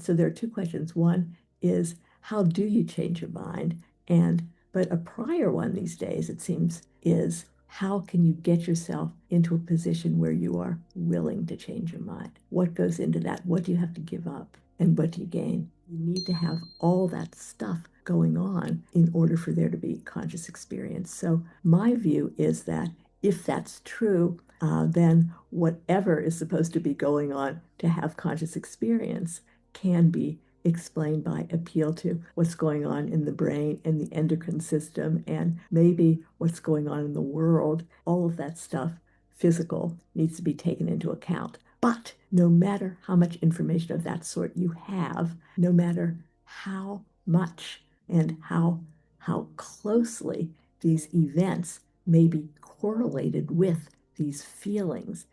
So there are two questions. One is, how do you change your mind? But a prior one these days, it seems, is how can you get yourself into a position where you are willing to change your mind? What goes into that? What do you have to give up? And what do you gain? You need to have all that stuff going on in order for there to be conscious experience. So my view is that if that's true, then whatever is supposed to be going on to have conscious experience can be explained by appeal to what's going on in the brain and the endocrine system and maybe what's going on in the world. All of that stuff, physical, needs to be taken into account. But no matter how much information of that sort you have, no matter how much and how closely these events may be correlated with these feelings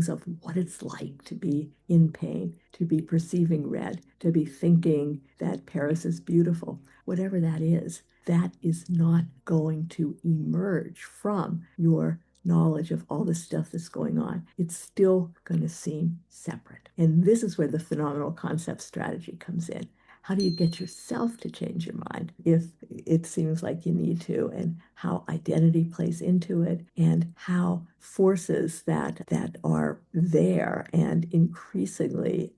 of what it's like to be in pain, to be perceiving red, to be thinking that Paris is beautiful, whatever that is not going to emerge from your knowledge of all the stuff that's going on. It's still going to seem separate. And this is where the phenomenal concept strategy comes in. How do you get yourself to change your mind if it seems like you need to, and how identity plays into it, and how forces that are there and increasingly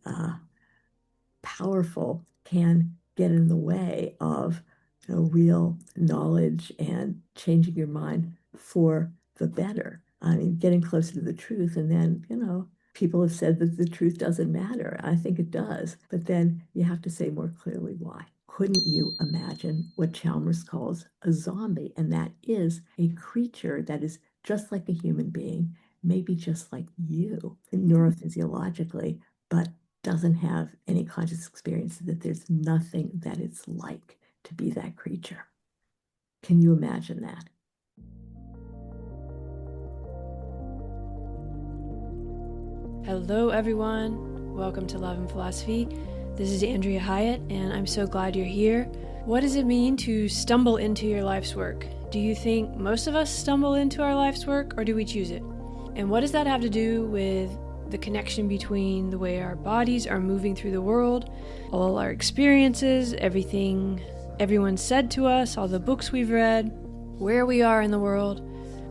powerful can get in the way of real knowledge and changing your mind for the better. I mean, getting closer to the truth, and then, people have said that the truth doesn't matter. I think it does. But then you have to say more clearly why. Couldn't you imagine what Chalmers calls a zombie? And that is a creature that is just like a human being, maybe just like you neurophysiologically, but doesn't have any conscious experience, that there's nothing that it's like to be that creature. Can you imagine that? Hello everyone, welcome to Love and Philosophy. This is Andrea Hyatt, and I'm so glad you're here. What does it mean to stumble into your life's work? Do you think most of us stumble into our life's work, or do we choose it? And what does that have to do with the connection between the way our bodies are moving through the world, all our experiences, everything everyone said to us, all the books we've read, where we are in the world?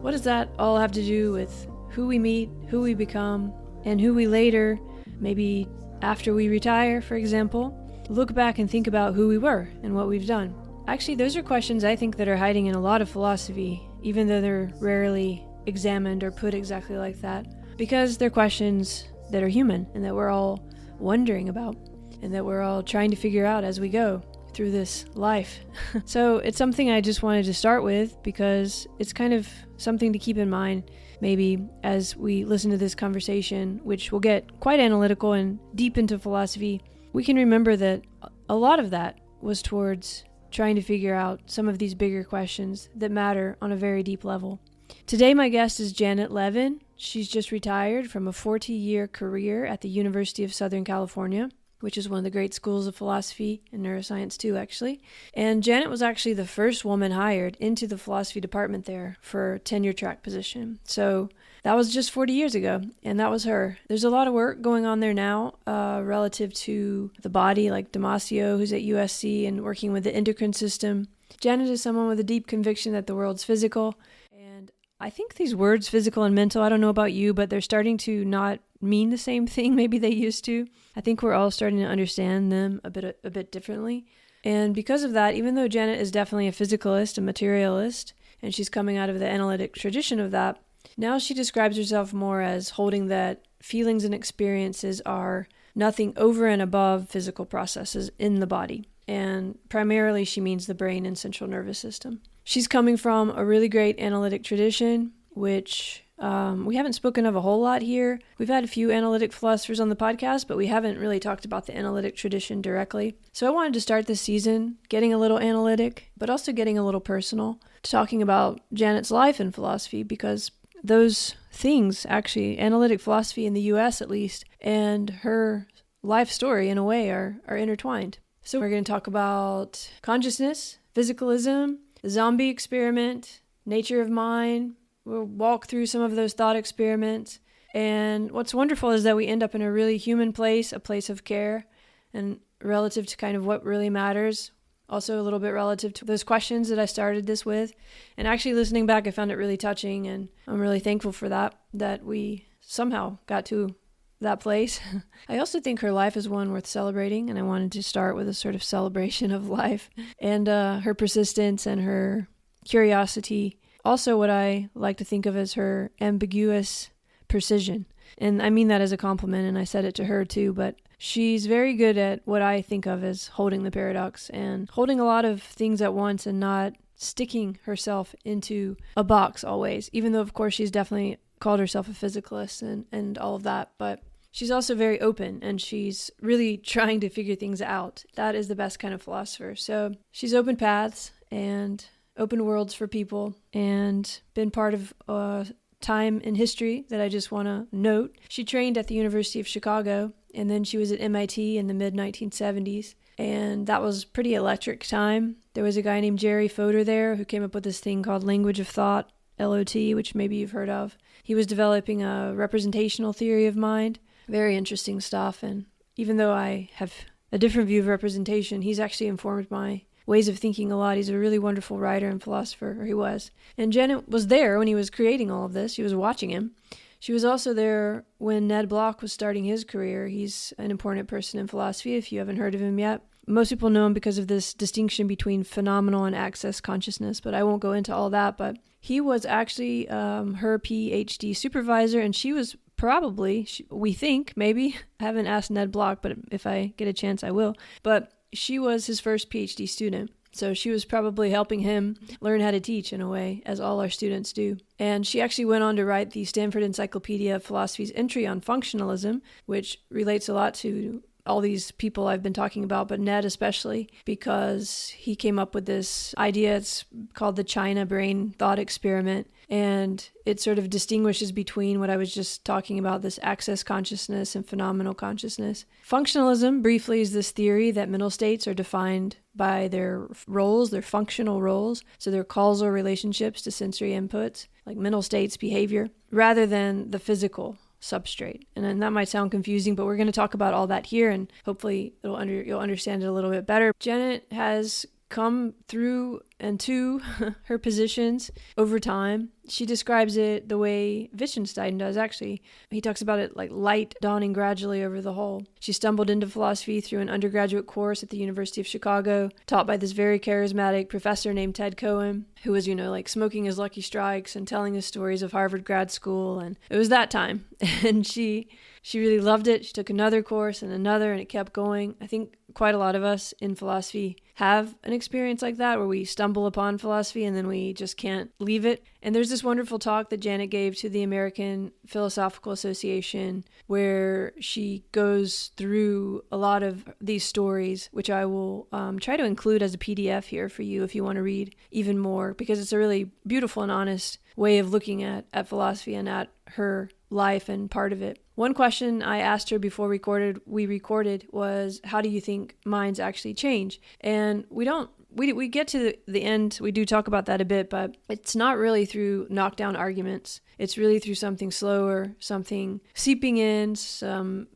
What does that all have to do with who we meet, who we become, and who we later, maybe after we retire, for example, look back and think about who we were and what we've done? Actually, those are questions I think that are hiding in a lot of philosophy, even though they're rarely examined or put exactly like that, because they're questions that are human and that we're all wondering about and that we're all trying to figure out as we go through this life. So it's something I just wanted to start with because it's kind of something to keep in mind maybe as we listen to this conversation, which will get quite analytical and deep into philosophy. We can remember that a lot of that was towards trying to figure out some of these bigger questions that matter on a very deep level. Today my guest is Janet Levin. She's just retired from a 40-year career at the University of Southern California, which is one of the great schools of philosophy and neuroscience too, actually. And Janet was actually the first woman hired into the philosophy department there for a tenure-track position. So that was just 40 years ago, and that was her. There's a lot of work going on there now relative to the body, like Damasio, who's at USC and working with the endocrine system. Janet is someone with a deep conviction that the world's physical. And I think these words, physical and mental, I don't know about you, but they're starting to not mean the same thing maybe they used to. I think we're all starting to understand them a bit differently. And because of that, even though Janet is definitely a physicalist, a materialist, and she's coming out of the analytic tradition of that, now she describes herself more as holding that feelings and experiences are nothing over and above physical processes in the body. And primarily she means the brain and central nervous system. She's coming from a really great analytic tradition, which we haven't spoken of a whole lot here. We've had a few analytic philosophers on the podcast, but we haven't really talked about the analytic tradition directly. So I wanted to start this season getting a little analytic, but also getting a little personal, talking about Janet's life in philosophy, because those things, actually, analytic philosophy in the US at least, and her life story in a way are intertwined. So we're going to talk about consciousness, physicalism, the zombie experiment, nature of mind. We'll walk through some of those thought experiments. And what's wonderful is that we end up in a really human place, a place of care, and relative to kind of what really matters. Also a little bit relative to those questions that I started this with. And actually listening back, I found it really touching, and I'm really thankful for that we somehow got to that place. I also think her life is one worth celebrating, and I wanted to start with a sort of celebration of life and her persistence and her curiosity. Also what I like to think of as her ambiguous precision. And I mean that as a compliment, and I said it to her too, but she's very good at what I think of as holding the paradox and holding a lot of things at once and not sticking herself into a box always, even though of course she's definitely called herself a physicalist and all of that, but she's also very open and she's really trying to figure things out. That is the best kind of philosopher. So she's opened paths and opened worlds for people and been part of time in history that I just want to note. She trained at the University of Chicago, and then she was at MIT in the mid-1970s, and that was pretty electric time. There was a guy named Jerry Fodor there who came up with this thing called language of thought, LOT, which maybe you've heard of. He was developing a representational theory of mind. Very interesting stuff, and even though I have a different view of representation, he's actually informed my ways of thinking a lot. He's a really wonderful writer and philosopher, or he was. And Janet was there when he was creating all of this. She was watching him. She was also there when Ned Block was starting his career. He's an important person in philosophy, if you haven't heard of him yet. Most people know him because of this distinction between phenomenal and access consciousness, but I won't go into all that. But he was actually her PhD supervisor, and she was probably, we think, maybe, I haven't asked Ned Block, but if I get a chance, I will. But she was his first PhD student. So she was probably helping him learn how to teach in a way, as all our students do. And she actually went on to write the Stanford Encyclopedia of Philosophy's entry on functionalism, which relates a lot to all these people I've been talking about, but Ned especially, because he came up with this idea. It's called the China brain thought experiment. And it sort of distinguishes between what I was just talking about, this access consciousness and phenomenal consciousness. Functionalism, briefly, is this theory that mental states are defined by their roles, their functional roles, so their causal relationships to sensory inputs, like mental states, behavior, rather than the physical substrate. And then that might sound confusing, but we're going to talk about all that here, and hopefully you'll understand it a little bit better. Janet has come through and to her positions over time. She describes it the way Wittgenstein does, actually. He talks about it like light dawning gradually over the whole. She stumbled into philosophy through an undergraduate course at the University of Chicago, taught by this very charismatic professor named Ted Cohen, who was, like smoking his Lucky Strikes and telling his stories of Harvard grad school. And it was that time. And she really loved it. She took another course and another, and it kept going. I think quite a lot of us in philosophy have an experience like that, where we stumble upon philosophy and then we just can't leave it. And there's this wonderful talk that Janet gave to the American Philosophical Association, where she goes through a lot of these stories, which I will try to include as a PDF here for you if you want to read even more, because it's a really beautiful and honest way of looking at philosophy and at her life and part of it. One question I asked her before we recorded was, how do you think minds actually change? And we get to the end, we do talk about that a bit, but it's not really through knockdown arguments. It's really through something slower, something seeping in, some,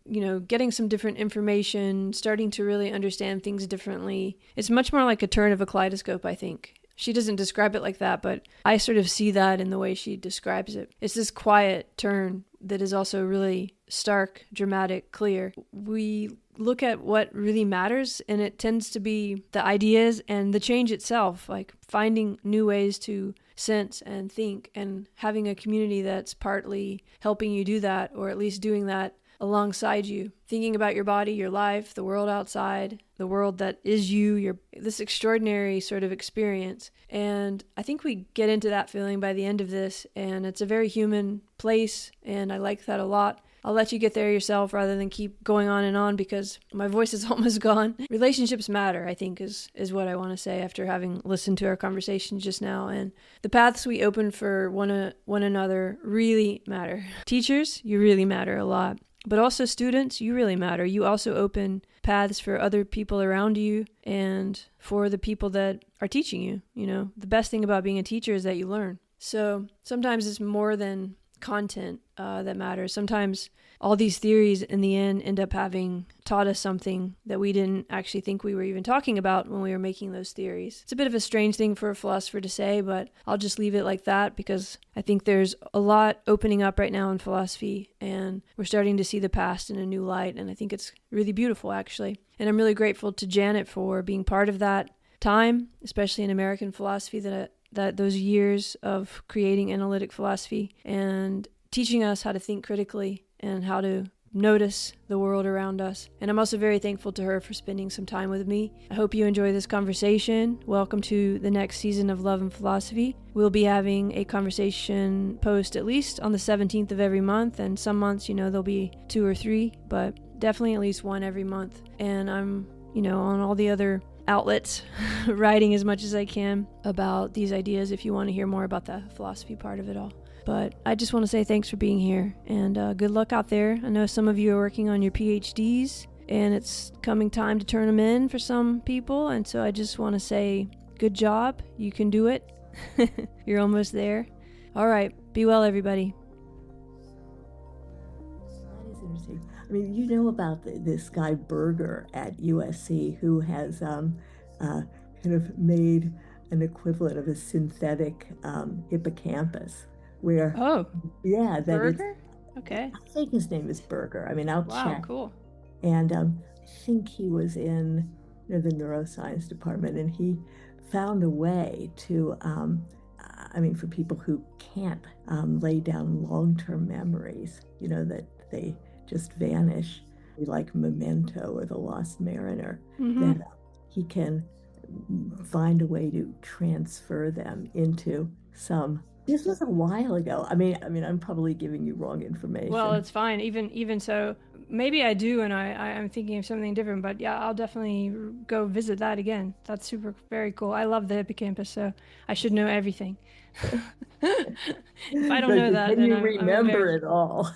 getting some different information, starting to really understand things differently. It's much more like a turn of a kaleidoscope, I think. She doesn't describe it like that, but I sort of see that in the way she describes it. It's this quiet turn that is also really stark, dramatic, clear. We look at what really matters, and it tends to be the ideas and the change itself, like finding new ways to sense and think, and having a community that's partly helping you do that, or at least doing that alongside you, thinking about your body, your life, the world outside, the world that is you, this extraordinary sort of experience. And I think we get into that feeling by the end of this, and it's a very human place, and I like that a lot. I'll let you get there yourself rather than keep going on and on, because my voice is almost gone. Relationships matter, I think, is what I want to say after having listened to our conversation just now. And the paths we open for one another really matter. Teachers, you really matter a lot. But also students, you really matter. You also open paths for other people around you and for the people that are teaching you. The best thing about being a teacher is that you learn. So sometimes it's more than content that matters. Sometimes all these theories in the end up having taught us something that we didn't actually think we were even talking about when we were making those theories. It's a bit of a strange thing for a philosopher to say, but I'll just leave it like that because I think there's a lot opening up right now in philosophy, and we're starting to see the past in a new light, and I think it's really beautiful, actually. And I'm really grateful to Janet for being part of that time, especially in American philosophy, that those years of creating analytic philosophy and teaching us how to think critically and how to notice the world around us. And I'm also very thankful to her for spending some time with me. I hope you enjoy this conversation. Welcome to the next season of Love and Philosophy. We'll be having a conversation post at least on the 17th of every month, and some months, there'll be 2 or 3, but definitely at least one every month. And I'm, on all the other outlets writing as much as I can about these ideas if you want to hear more about the philosophy part of it all. But I just want to say thanks for being here, and good luck out there. I know some of you are working on your PhDs, and it's coming time to turn them in for some people, and so I just want to say good job. You can do it. You're almost there. All right. Be well, everybody. That is interesting. I mean, you know about this guy Berger at USC who has kind of made an equivalent of a synthetic hippocampus, where that Berger? Okay. I think his name is Berger. I mean, I'll check. Wow, cool. And I think he was in the neuroscience department, and he found a way to, for people who can't lay down long-term memories, that they just vanish, like Memento or The Lost Mariner, that he can find a way to transfer them into some. This was a while ago. I mean, I'm probably giving you wrong information. Well, it's fine. Even so, maybe I do, and I'm thinking of something different. But yeah, I'll definitely go visit that again. That's very cool. I love the hippocampus, so I should know everything. If I don't know that, then you I'm remember it all.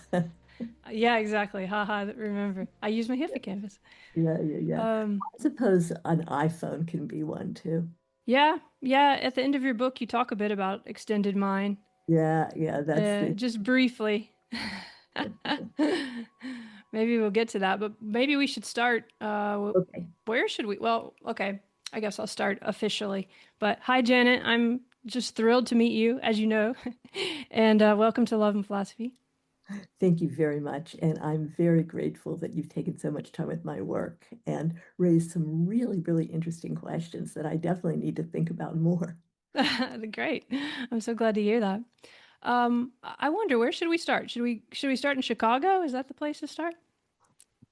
Yeah, exactly. Haha, remember. I use my hippocampus. Yeah. I suppose an iPhone can be one too. Yeah. At the end of your book, you talk a bit about extended mind. Yeah, that's just briefly. Maybe we'll get to that, but maybe we should start. Okay. Where should we? Well, okay. I guess I'll start officially. But hi, Janet. I'm just thrilled to meet you, as you know, and welcome to Love and Philosophy. Thank you very much. And I'm very grateful that you've taken so much time with my work and raised some really, really interesting questions that I definitely need to think about more. Great. I'm so glad to hear that. I wonder, where should we start? Should we start in Chicago? Is that the place to start?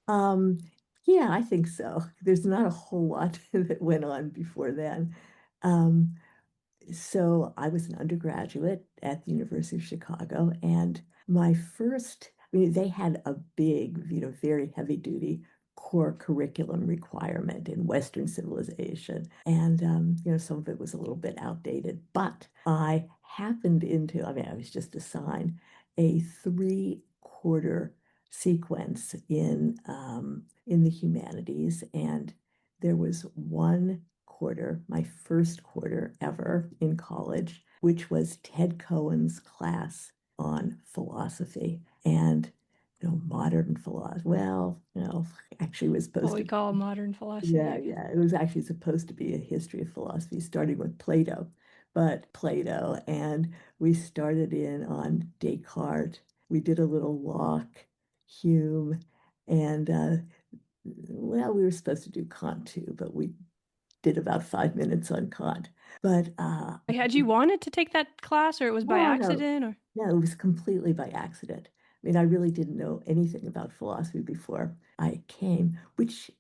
Yeah, I think so. There's not a whole lot that went on before then. So I was an undergraduate at the University of Chicago, and my first, they had a big, very heavy duty core curriculum requirement in Western civilization. And, some of it was a little bit outdated, but I happened into, I was just assigned a 3-quarter sequence in the humanities, and there was one quarter, my first quarter ever in college, which was Ted Cohen's class on philosophy and modern philosophy. Well, actually it was supposed what we call modern philosophy. Yeah, it was actually supposed to be a history of philosophy, starting with Plato, and we started in on Descartes. We did a little Locke, Hume, and we were supposed to do Kant too, but we did about 5 minutes on Kant. But had you wanted to take that class, or it was by accident? Or no, it was completely by accident. I really didn't know anything about philosophy before I came, which,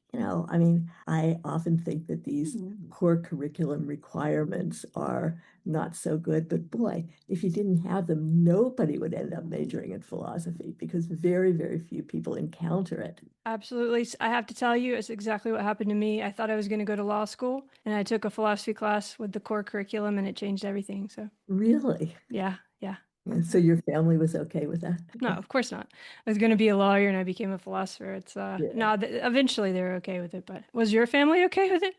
I often think that these core curriculum requirements are not so good. But boy, if you didn't have them, nobody would end up majoring in philosophy because very, very few people encounter it. Absolutely. I have to tell you, it's exactly what happened to me. I thought I was going to go to law school, and I took a philosophy class with the core curriculum, and it changed everything. So Really? Yeah. And so your family was okay with that? No, of course not. I was going to be a lawyer, and I became a philosopher. It's no, eventually they were okay with it. But was your family okay with it?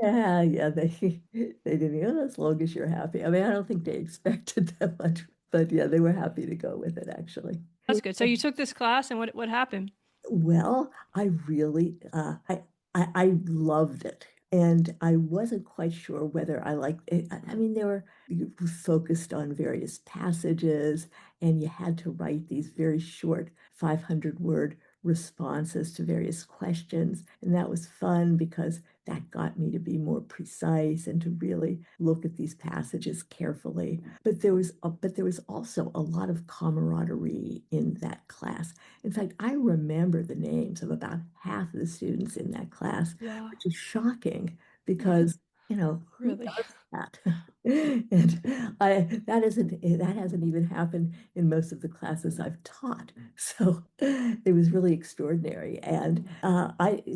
Yeah, they didn't, as long as you're happy. I don't think they expected that much But yeah, they were happy to go with it, actually. That's good. So you took this class, and what happened? Well, I really, I loved it. And I wasn't quite sure whether I liked it. I mean, they were focused on various passages, and you had to write these very short 500-word responses to various questions. And that was fun because that got me to be more precise and to really look at these passages carefully. But there was also a lot of camaraderie in that class. In fact, I remember the names of about half of the students in that class, Wow. which is shocking because, who Really? does that? And that hasn't even happened in most of the classes I've taught. So it was really extraordinary. And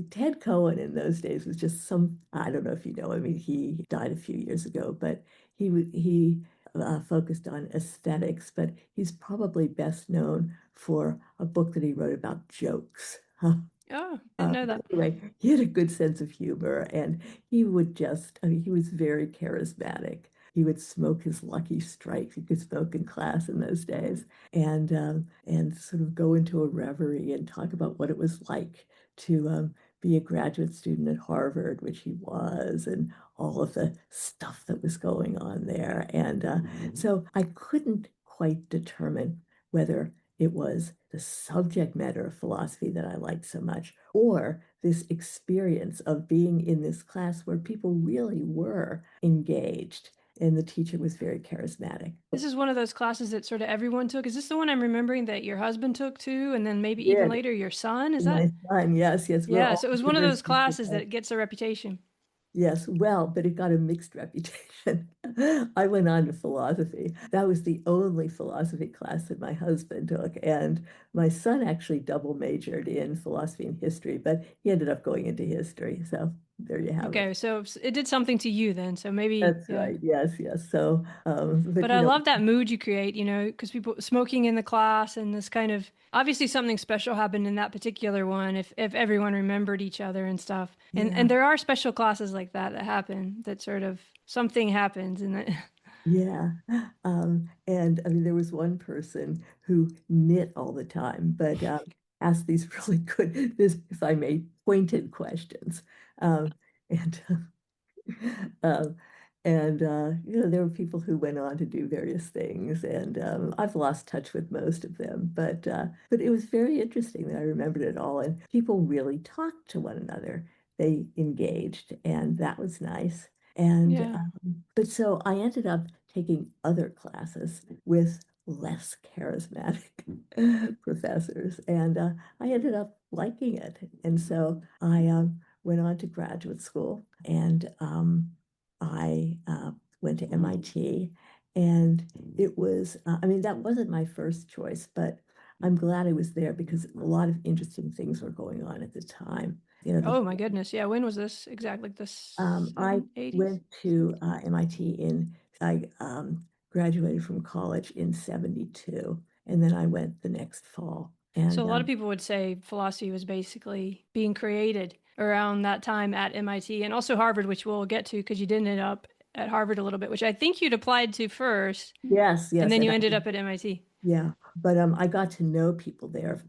Ted Cohen in those days was just I don't know if you know him, he died a few years ago, but he focused on aesthetics, but he's probably best known for a book that he wrote about jokes. Oh, didn't know But that. anyway, he had a good sense of humor, and I mean, he was very charismatic. He would smoke his Lucky Strikes. He could smoke in class in those days, and sort of go into a reverie and talk about what it was like to be a graduate student at Harvard, which he was, and all of the stuff that was going on there. And so I couldn't quite determine whether it was the subject matter of philosophy that I liked so much, or this experience of being in this class where people really were engaged and the teacher was very charismatic. This is one of those classes that sort of everyone took. Is this the one I'm remembering that your husband took too, and then maybe even Did later your son? Is that? my son, yes, yes, we're Yeah, all so it was one of those university classes professors. that gets a reputation. Yes, well, but it got a mixed reputation. I went on to philosophy. That was the only philosophy class that my husband took. And my son actually double majored in philosophy and history, but he ended up going into history. So there you have it. Okay, so it did something to you then. So maybe, That's yeah. right. Yes, yes. So, but But I love that mood you create, because people smoking in the class and this kind of obviously something special happened in that particular one if everyone remembered each other and stuff. And yeah, there are special classes like that happen that sort of something happens and that yeah. And I mean, there was one person who knit all the time, but asked these really good, this, if I may, pointed questions. Um, and Um, there were people who went on to do various things, and I've lost touch with most of them. But it was very interesting that I remembered it all, and people really talked to one another. They engaged, and that was nice. And yeah. but so I ended up taking other classes with less charismatic professors, and I ended up liking it. And so I went on to graduate school, and I went to MIT, and it was, I mean, that wasn't my first choice, but I'm glad I was there because a lot of interesting things were going on at the time. Oh my goodness. Yeah, when was this exactly? The I 80s? went to MIT I graduated from college in 72, and then I went the next fall. So And a lot of people would say philosophy was basically being created around that time at MIT and also Harvard, which we'll get to because you did end up at Harvard a little bit, which I think you'd applied to first, yes, and yes, then and you I ended up at MIT. Yeah, but I got to know people there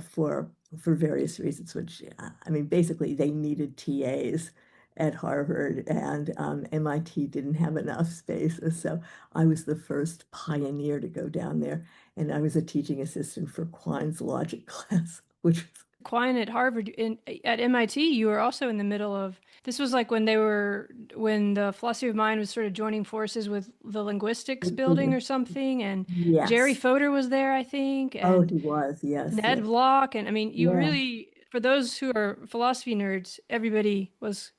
for various reasons, which I mean, basically they needed TAs at Harvard, and MIT didn't have enough space, so I was the first pioneer to go down there, and I was a teaching assistant for Quine's logic class, which Quine at Harvard at MIT, you were also in the middle of this was like when the philosophy of mind was sort of joining forces with the linguistics building or was something, and Jerry yes. Fodor was there, I think, Oh, and he was. Yes, Ned yes, Block, and I mean, you yeah. really, for those who are philosophy nerds, everybody was,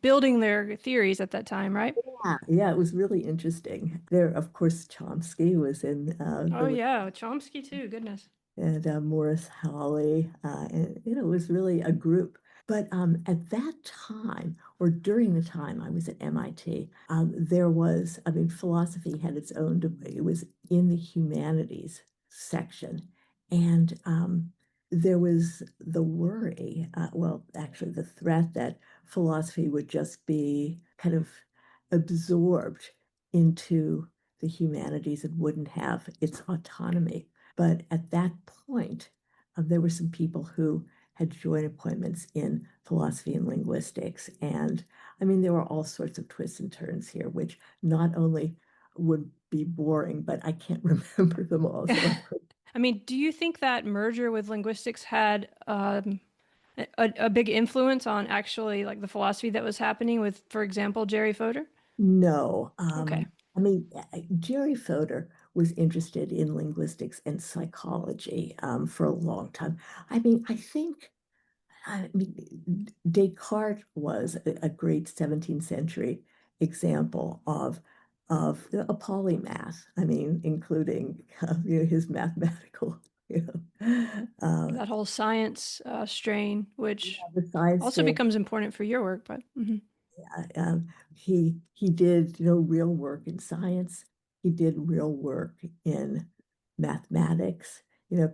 building their theories at that time, right? Yeah, yeah, it was really interesting. There, of course, Chomsky was in Oh yeah, Chomsky too. Goodness. and Morris Hawley, and it was really a group. But at that time, or during the time I was at MIT, there was, I mean, philosophy had its own, it was in the humanities section. And there was the worry, well, actually, the threat that philosophy would just be kind of absorbed into the humanities and wouldn't have its autonomy. But at that point, there were some people who had joint appointments in philosophy and linguistics. And I mean, there were all sorts of twists and turns here, which not only would be boring, but I can't remember them all. So I could. I mean, do you think that merger with linguistics had a big influence on actually like the philosophy that was happening with, for example, Jerry Fodor? No. Okay. I mean, Jerry Fodor was interested in linguistics and psychology for a long time. I mean, Descartes was a great 17th century example of a polymath. I mean, including his mathematical, That whole science strain, which the science also stream. becomes important for your work, but He did real work in science. He did real work in mathematics.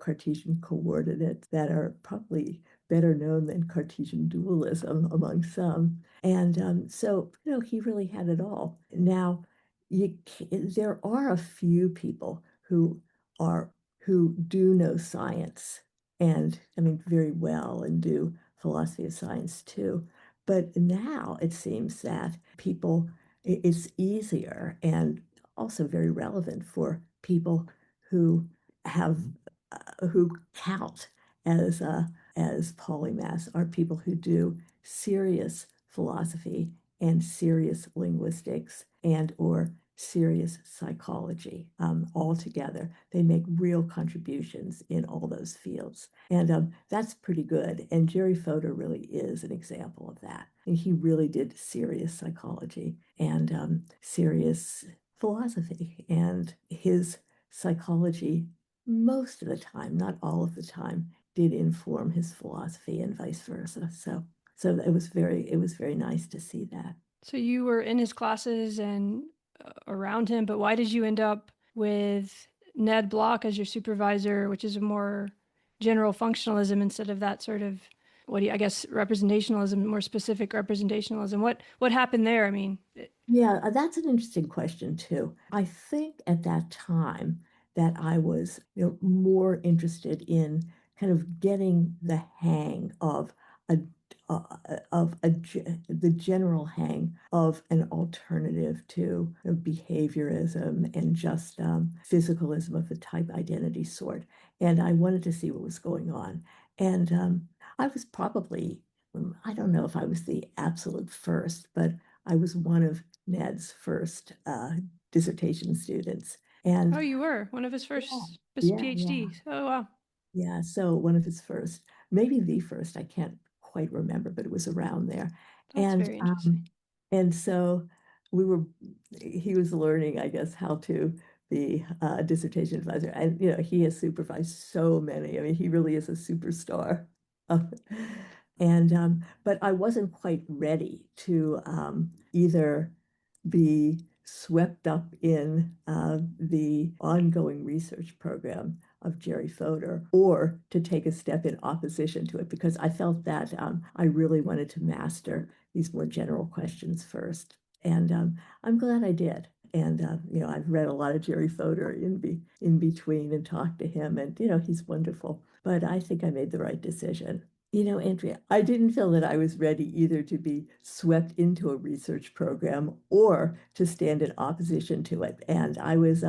Cartesian coordinates that are probably better known than Cartesian dualism among some. And so he really had it all. Now, there are a few people are who do know science, and I mean very well, and do philosophy of science too. But now it seems that it's easier and also very relevant for people who have who count as polymaths are people who do serious philosophy and serious linguistics and or serious psychology all together. They make real contributions in all those fields. And that's pretty good. And Jerry Fodor really is an example of that. And he really did serious psychology and serious philosophy. And his psychology, most of the time, not all of the time, did inform his philosophy and vice versa. So it was very nice to see that. so you were in his classes and around him, but why did you end up with Ned Block as your supervisor, which is a more general functionalism instead of that sort of I guess representationalism, more specific representationalism? What happened there? I mean, Yeah, that's an interesting question too. I think at that time that I was, more interested in kind of getting the hang a the general hang of an alternative to behaviorism and just physicalism of the type identity sort. And I wanted to see what was going on. And I was probably, I don't know if I was the absolute first, but I was one of Ned's first dissertation students. oh, And you were one of his yeah, first yeah, yeah, PhDs. Oh, wow. yeah. So one of his first, maybe the first, I can't quite remember, but it was around there. That's And very interesting. and so we were, he was learning, I guess, how to be a dissertation advisor. And he has supervised so many. I mean, he really is a superstar. And but I wasn't quite ready to either be swept up in the ongoing research program of Jerry Fodor or to take a step in opposition to it because I felt that I really wanted to master these more general questions first. And I'm glad I did. And I've read a lot of Jerry Fodor in between and talked to him, and he's wonderful. But I think I made the right decision. Andrea, I didn't feel that I was ready either to be swept into a research program or to stand in opposition to it. And I was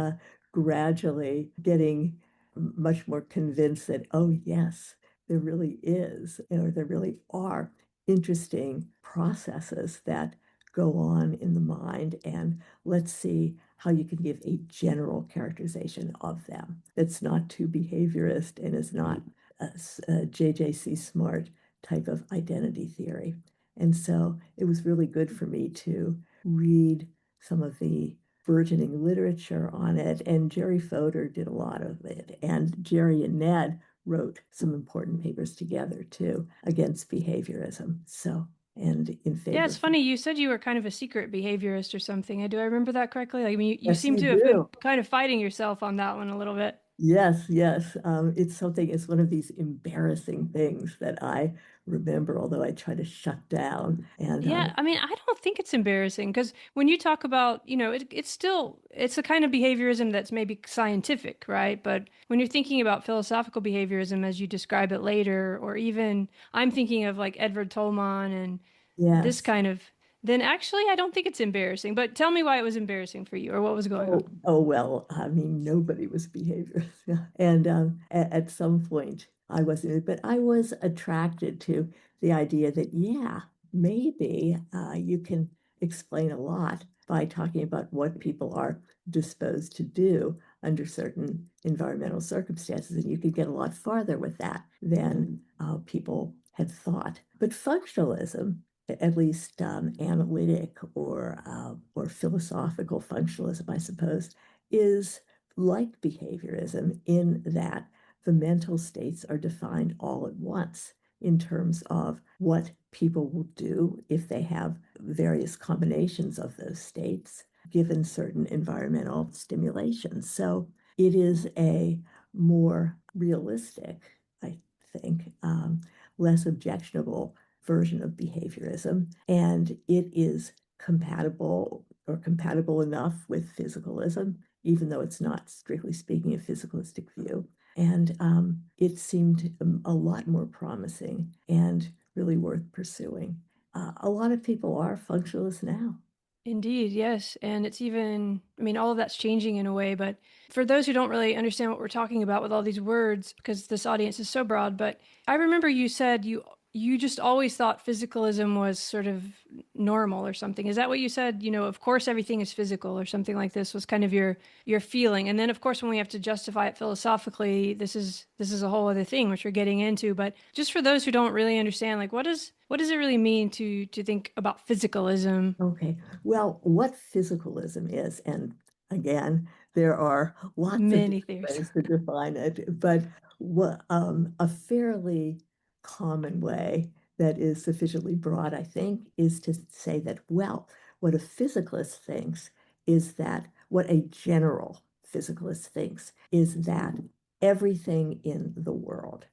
gradually getting much more convinced that, oh, yes, there really is, or there really are interesting processes that go on in the mind. And let's see how you can give a general characterization of them that's not too behaviorist and is not a JJC Smart type of identity theory. And so it was really good for me to read some of the burgeoning literature on it. And Jerry Fodor did a lot of it. And Jerry and Ned wrote some important papers together too against behaviorism. So, and in Yeah, favor it's of. funny. You said you were kind of a secret behaviorist or something. Do I remember that correctly? Like, I mean, you Yes, seem you to have been do. kind of fighting yourself on that one a little bit. Yes, yes. It's one of these embarrassing things that I remember, although I try to shut down. And Yeah, I mean, I don't think it's embarrassing because when you talk about, it's the kind of behaviorism that's maybe scientific, right? But when you're thinking about philosophical behaviorism as you describe it later, or even I'm thinking of like Edward Tolman and this yes. kind of, then actually I don't think it's embarrassing. But tell me why it was embarrassing for you or what was going on. Oh well, I mean, nobody was behaviorist. And at some point, I wasn't, but I was attracted to the idea that, yeah, maybe you can explain a lot by talking about what people are disposed to do under certain environmental circumstances. And you could get a lot farther with that than people had thought. But functionalism, at least analytic or philosophical functionalism, I suppose, is like behaviorism in that the mental states are defined all at once in terms of what people will do if they have various combinations of those states given certain environmental stimulations. So it is a more realistic, I think, less objectionable version of behaviorism, and it is compatible enough with physicalism, even though it's not strictly speaking a physicalistic view. And it seemed a lot more promising and really worth pursuing. A lot of people are functionalists now. Indeed, yes. And it's even, I mean, all of that's changing in a way, but for those who don't really understand what we're talking about with all these words, because this audience is so broad, but I remember you said you just always thought physicalism was sort of normal or something. Is that what you said? Of course everything is physical or something like this was kind of your feeling. And then of course when we have to justify it philosophically, this is a whole other thing which we're getting into, but just for those who don't really understand, like what does it really mean to think about physicalism? Okay. Well, what physicalism is, and again, there are lots of Many different theories. ways to define it, but a fairly common way that is sufficiently broad, I think, is to say that, well, what a physicalist thinks is that what a general physicalist thinks is that everything in the world,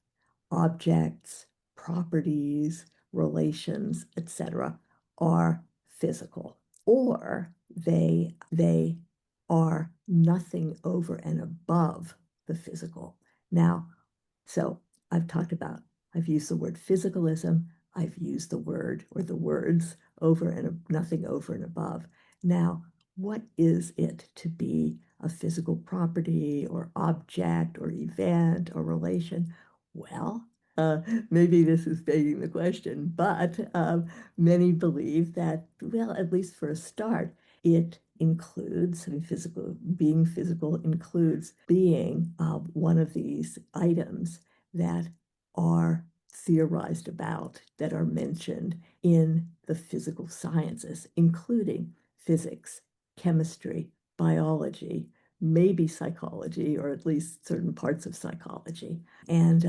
objects, properties, relations, etc., are physical, or they are nothing over and above the physical. Now, so I've talked about, I've used the word physicalism, I've used the word or the words over and nothing over and above. Now, what is it to be a physical property or object or event or relation? Well, maybe this is begging the question, but many believe that, well, at least for a start, it includes, I mean, being physical includes being one of these items that are theorized about, that are mentioned in the physical sciences, including physics, chemistry, biology, maybe psychology, or at least certain parts of psychology. And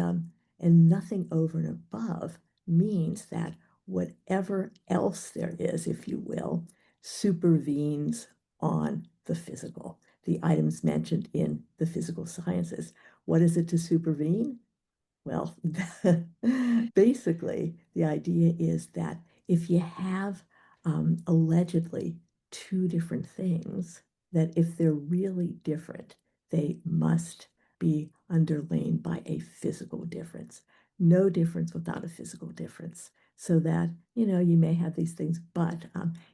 nothing over and above means that whatever else there is, if you will, supervenes on the physical, the items mentioned in the physical sciences. What is it to supervene? Well, basically, the idea is that if you have allegedly two different things, that if they're really different, they must be underlain by a physical difference. No difference without a physical difference. So that, you may have these things, but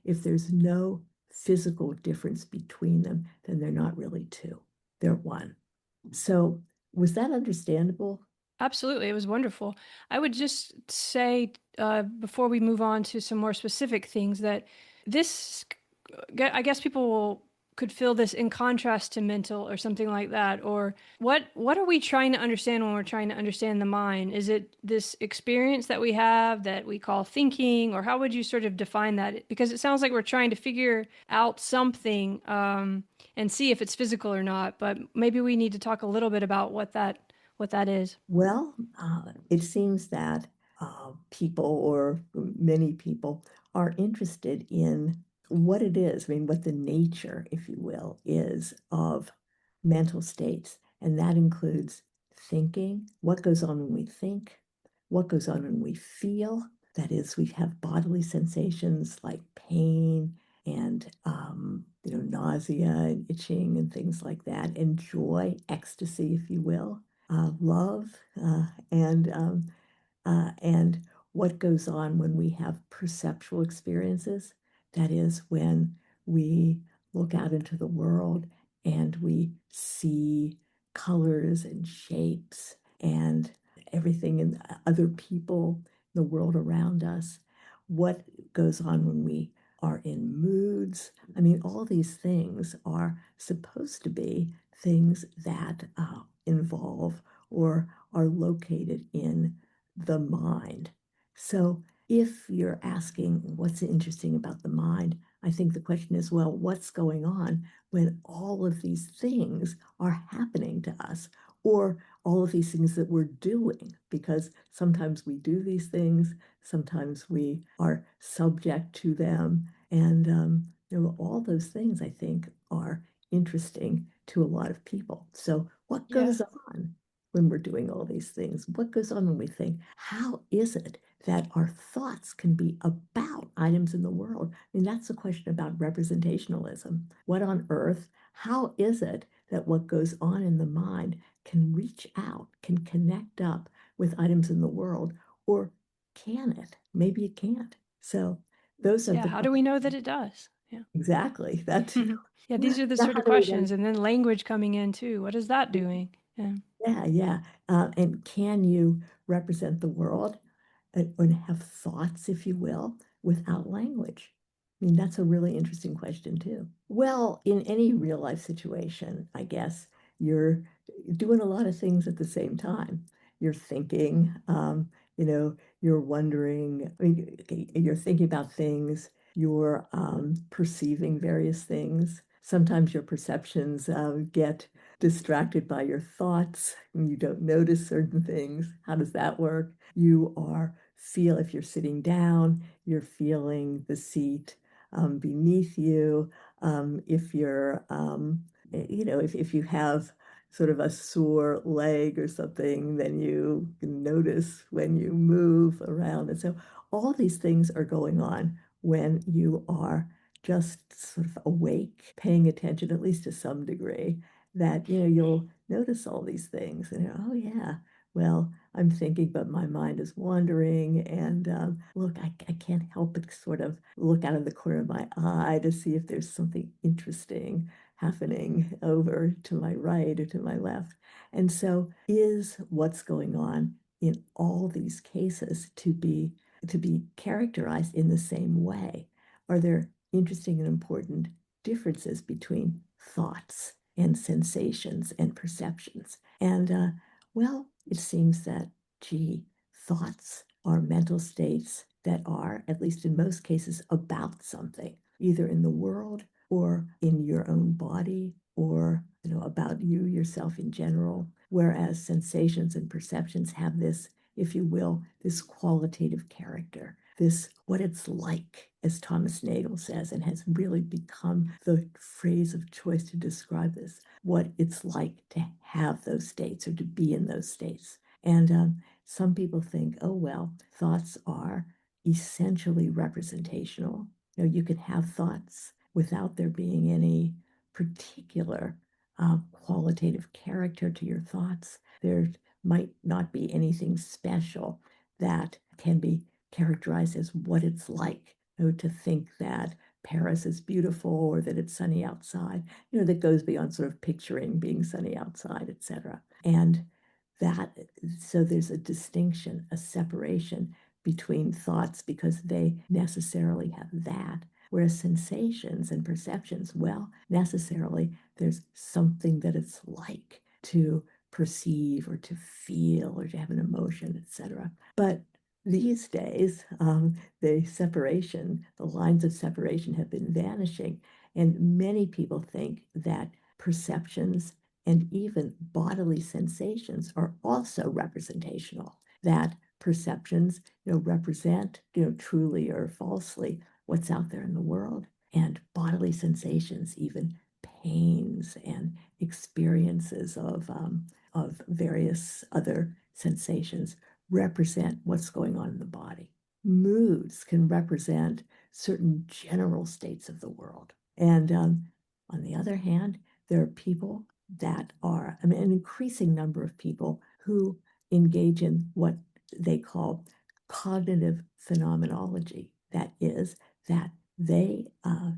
if there's no physical difference between them, then they're not really two, they're one. So, was that understandable? Absolutely, it was wonderful. I would just say, before we move on to some more specific things, that this, I guess could feel this in contrast to mental or something like that. Or what are we trying to understand when we're trying to understand the mind? Is it this experience that we have that we call thinking, or how would you sort of define that? Because it sounds like we're trying to figure out something, and see if it's physical or not. But maybe we need to talk a little bit about what that is. Well, it seems that people, or many people, are interested in what it is, I mean, what the nature, if you will, is of mental states. And that includes thinking, what goes on when we think, what goes on when we feel. That is, we have bodily sensations like pain and nausea and itching and things like that, and joy, ecstasy, if you will, love, and what goes on when we have perceptual experiences. That is, when we look out into the world and we see colors and shapes and everything in other people, the world around us. What goes on when we are in moods? I mean, all these things are supposed to be things that involve or are located in the mind. So if you're asking what's interesting about the mind, I think the question is, well, what's going on when all of these things are happening to us, or all of these things that we're doing? Because sometimes we do these things, sometimes we are subject to them. And all those things, I think, are interesting to a lot of people. So what goes on when we're doing all these things? What goes on when we think? How is it that our thoughts can be about items in the world? I mean, that's a question about representationalism. What on earth? How is it that what goes on in the mind can reach out, can connect up with items in the world, or can it? Maybe it can't. So those are Yeah, the how do we know that it does? Yeah. exactly that too. Yeah, these are the Now, sort how of do we know? questions. And then language coming in too. What is that doing? Yeah. Yeah. And can you represent the world and have thoughts, if you will, without language? I mean, that's a really interesting question, too. Well, in any real life situation, I guess you're doing a lot of things at the same time. You're thinking, you're wondering, I mean, you're thinking about things, you're perceiving various things. Sometimes your perceptions get distracted by your thoughts and you don't notice certain things. How does that work? If you're sitting down, you're feeling the seat beneath you. If you're, if you have sort of a sore leg or something, then you can notice when you move around. And so all these things are going on when you are just sort of awake, paying attention, at least to some degree, that, you'll notice all these things and, oh yeah, well, I'm thinking, but my mind is wandering. And look, I can't help but sort of look out of the corner of my eye to see if there's something interesting happening over to my right or to my left. And so is what's going on in all these cases to be characterized in the same way? Are there interesting and important differences between thoughts and sensations and perceptions? And well, it seems that, gee, thoughts are mental states that are, at least in most cases, about something, either in the world or in your own body, or about you yourself in general. Whereas sensations and perceptions have this, if you will, this qualitative character, this what it's like, as Thomas Nagel says, and has really become the phrase of choice to describe this, what it's like to have those states or to be in those states. And some people think, oh, well, thoughts are essentially representational. You can have thoughts without there being any particular qualitative character to your thoughts. There might not be anything special that can be characterized as what it's like, to think that Paris is beautiful or that it's sunny outside, that goes beyond sort of picturing being sunny outside, etc. And that, so there's a distinction, a separation between thoughts because they necessarily have that. Whereas sensations and perceptions, well, necessarily there's something that it's like to perceive or to feel or to have an emotion, etc. But these days, the lines of separation have been vanishing. And many people think that perceptions and even bodily sensations are also representational, that perceptions, represent, truly or falsely what's out there in the world. And bodily sensations even pains and experiences of various other sensations represent what's going on in the body. Moods can represent certain general states of the world. And on the other hand, there are people that are, I mean, an increasing number of people who engage in what they call cognitive phenomenology. That is, that they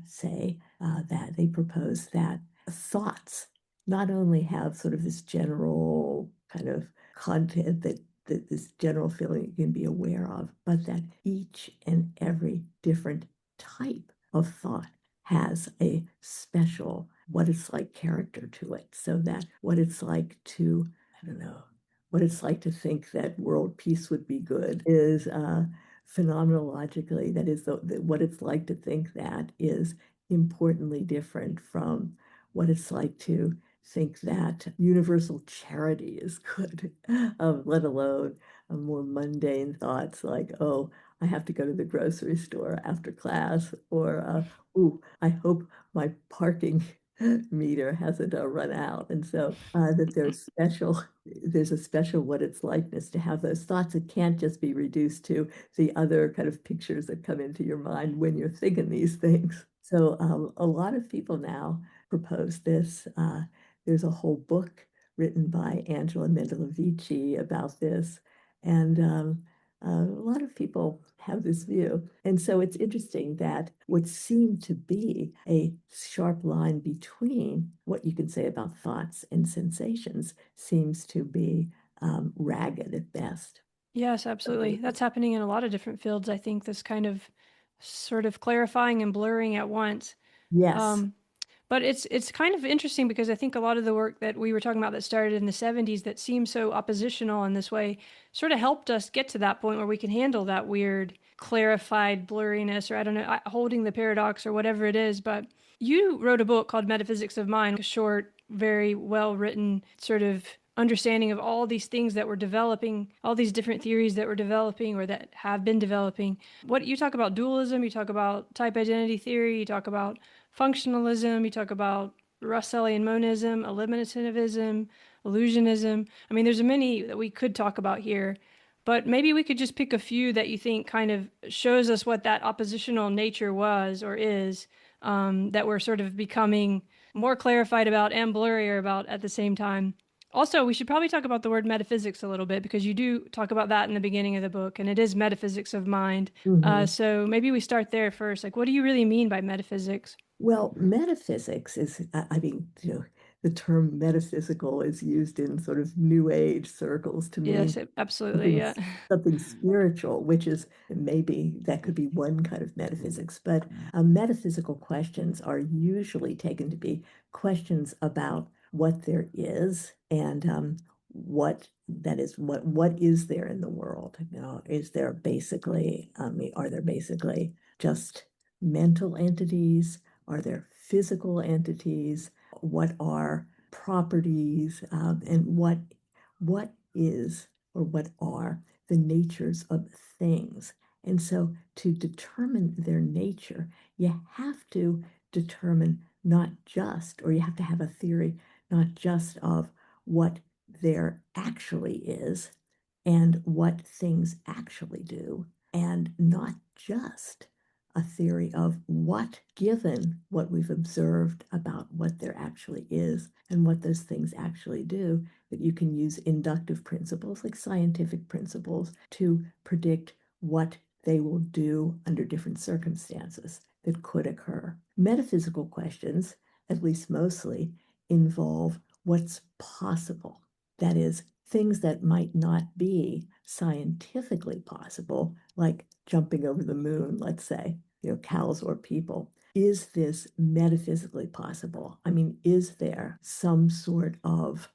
say that they propose that thoughts not only have sort of this general kind of content that this general feeling you can be aware of, but that each and every different type of thought has a special what it's like character to it. So that what it's like to, I don't know, what it's like to think that world peace would be good is phenomenologically, that is what it's like to think that is importantly different from what it's like to think that universal charity is good, let alone more mundane thoughts like, oh, I have to go to the grocery store after class, or, ooh, I hope my parking meter hasn't run out. And so that there's a special what it's likeness to have those thoughts. It can't just be reduced to the other kind of pictures that come into your mind when you're thinking these things. So a lot of people now propose this. There's a whole book written by Angela Mendelevici about this. And a lot of people have this view. And so it's interesting that what seemed to be a sharp line between what you can say about thoughts and sensations seems to be ragged at best. Yes, absolutely. That's happening in a lot of different fields. I think this kind of sort of clarifying and blurring at once. Yes. But it's kind of interesting because I think a lot of the work that we were talking about that started in the 70s that seemed so oppositional in this way sort of helped us get to that point where we can handle that weird clarified blurriness, or I don't know, holding the paradox or whatever it is. But you wrote a book called Metaphysics of Mind, a short, very well written sort of understanding of all these things that were developing, all these different theories that were developing or that have been developing. What you talk about dualism, you talk about type identity theory, you talk about functionalism, you talk about Russellian monism, eliminativism, illusionism. I mean, there's many that we could talk about here, but maybe we could just pick a few that you think kind of shows us what that oppositional nature was or is, that we're sort of becoming more clarified about and blurrier about at the same time. Also, we should probably talk about the word metaphysics a little bit because you do talk about that in the beginning of the book, and it is metaphysics of mind. So maybe we start there first. Like, what do you really mean by metaphysics? Well, metaphysics is, I mean, the term metaphysical is used in sort of new age circles to Yes, mean absolutely. something, Yeah. something spiritual, which is maybe that could be one kind of metaphysics. But metaphysical questions are usually taken to be questions about what there is and what that is, what is there in the world? Is there basically, I mean, are there basically just mental entities? Are there physical entities? What are properties? And what is or what are the natures of things? And so to determine their nature, you have to determine not just, or you have to have a theory, not just of what there actually is and what things actually do, and not just a theory of what, given what we've observed about what there actually is and what those things actually do, that you can use inductive principles like scientific principles to predict what they will do under different circumstances that could occur. Metaphysical questions, at least mostly, involve what's possible. That is, things that might not be scientifically possible, like jumping over the moon, let's say, cows or people. Is this metaphysically possible? I mean, is there some sort of,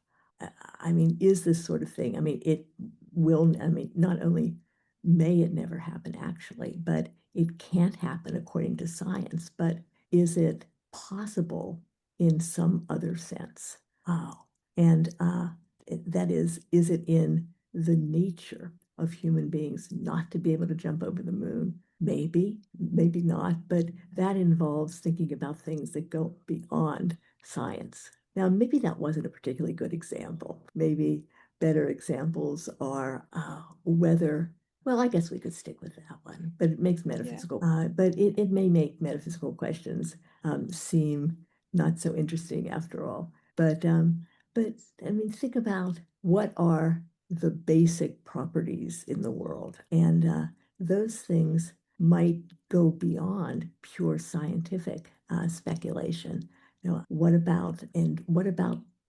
I mean, is this sort of thing? I mean, it will, I mean, not only may it never happen actually, but it can't happen according to science, but is it possible in some other sense? Oh, and that is it in the nature of human beings not to be able to jump over the moon? Maybe, maybe not, but that involves thinking about things that go beyond science. Now, maybe that wasn't a particularly good example. Maybe better examples are whether, well, I guess we could stick with that one, but it makes metaphysical, but it may make metaphysical questions seem not so interesting after all. But I mean, think about what are the basic properties in the world, and those things might go beyond pure scientific speculation. You know, what about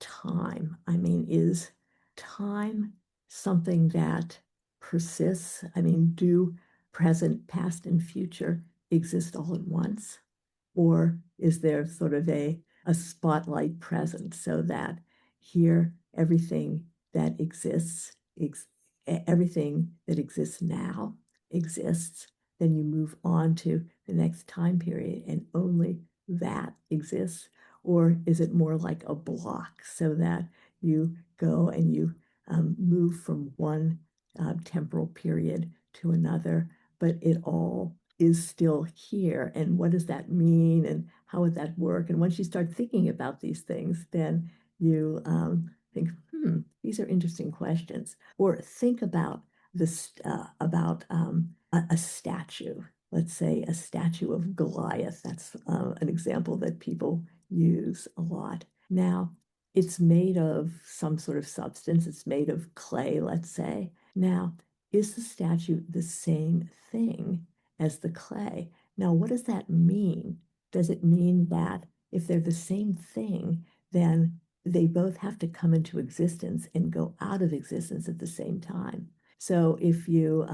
time? I mean, is time something that persists? I mean, do present, past, and future exist all at once? Or is there sort of a spotlight present so that here everything that exists, everything that exists now exists, then you move on to the next time period and only that exists? Or is it more like a block so that you go and you move from one temporal period to another, but it all is still here? And what does that mean? And how would that work? And once you start thinking about these things, then you think, these are interesting questions. Or think about this a statue. Let's say a statue of Goliath. That's an example that people use a lot. Now, it's made of some sort of substance. It's made of clay, let's say. Now, is the statue the same thing as the clay? Now, what does that mean? Does it mean that if they're the same thing, then they both have to come into existence and go out of existence at the same time? So if you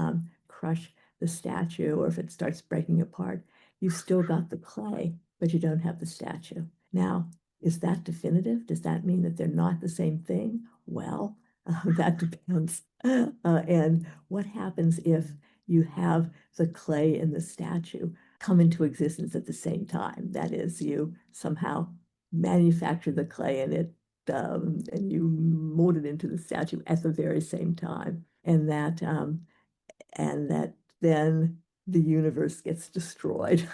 crush the statue, or if it starts breaking apart, you've still got the clay, but you don't have the statue. Now, is that definitive? Does that mean that they're not the same thing? Well, that depends. And what happens if you have the clay and the statue come into existence at the same time? That is, you somehow manufacture the clay and you mold it into the statue at the very same time, and that then the universe gets destroyed.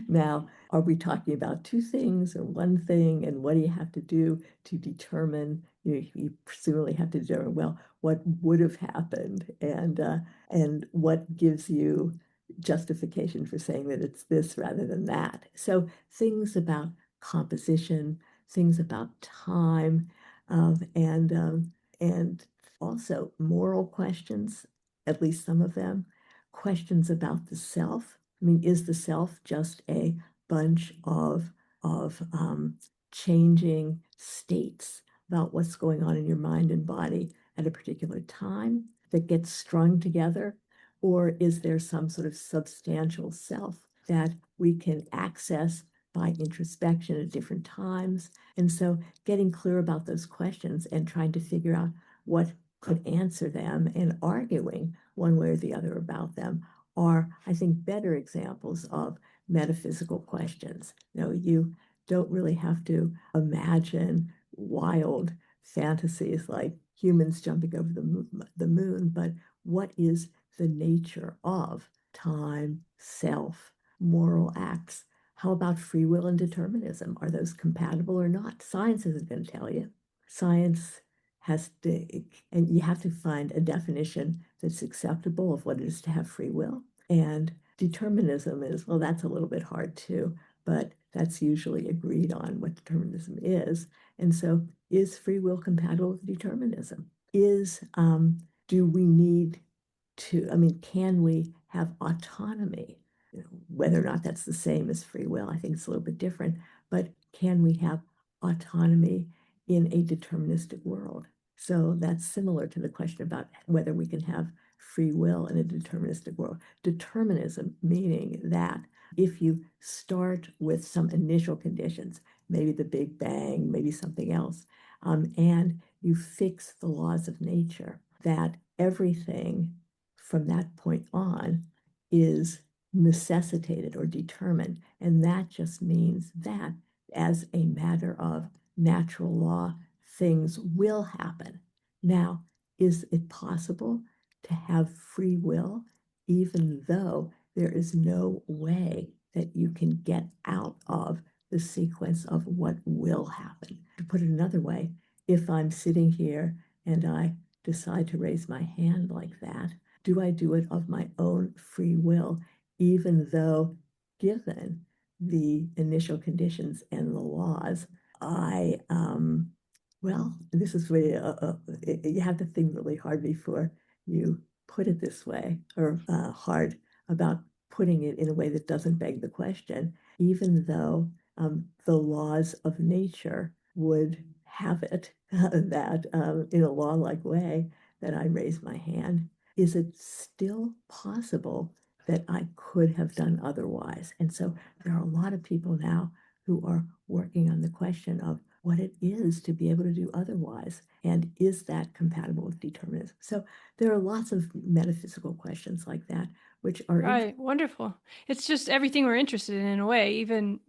Now, are we talking about two things or one thing? And what do you have to do to determine? You presumably have to determine, well, what would have happened, and what gives you justification for saying that it's this rather than that. So things about composition, things about time, and also moral questions, at least some of them, questions about the self. I mean, is the self just a bunch of changing states about what's going on in your mind and body at a particular time that gets strung together? Or is there some sort of substantial self that we can access by introspection at different times? And so getting clear about those questions and trying to figure out what could answer them and arguing one way or the other about them are, I think, better examples of metaphysical questions. You don't really have to imagine wild fantasies like humans jumping over the moon, but what is the nature of time, self, moral acts? How about free will and determinism? Are those compatible or not? Science isn't going to tell you. Science has to, and you have to find a definition that's acceptable of what it is to have free will. And determinism is, well, that's a little bit hard too, but that's usually agreed on what determinism is. And so is free will compatible with determinism? Do we need to, I mean, can we have autonomy? Whether or not that's the same as free will, I think it's a little bit different, but can we have autonomy in a deterministic world? So that's similar to the question about whether we can have free will in a deterministic world. Determinism meaning that if you start with some initial conditions, maybe the Big Bang, maybe something else, and you fix the laws of nature, that everything from that point on is necessitated or determined. And that just means that as a matter of natural law, things will happen. Now, is it possible to have free will even though there is no way that you can get out of the sequence of what will happen. To put it another way, if I'm sitting here and I decide to raise my hand like that, do I do it of my own free will, even though given the initial conditions and the laws, well, this is really, you have to think really hard before you put it this way, or hard about putting it in a way that doesn't beg the question, even though the laws of nature would have it that in a law-like way that I raise my hand, is it still possible that I could have done otherwise? And so there are a lot of people now who are working on the question of what it is to be able to do otherwise, and is that compatible with determinism? So there are lots of metaphysical questions like that, which are Right. Wonderful. It's just everything we're interested in a way, even,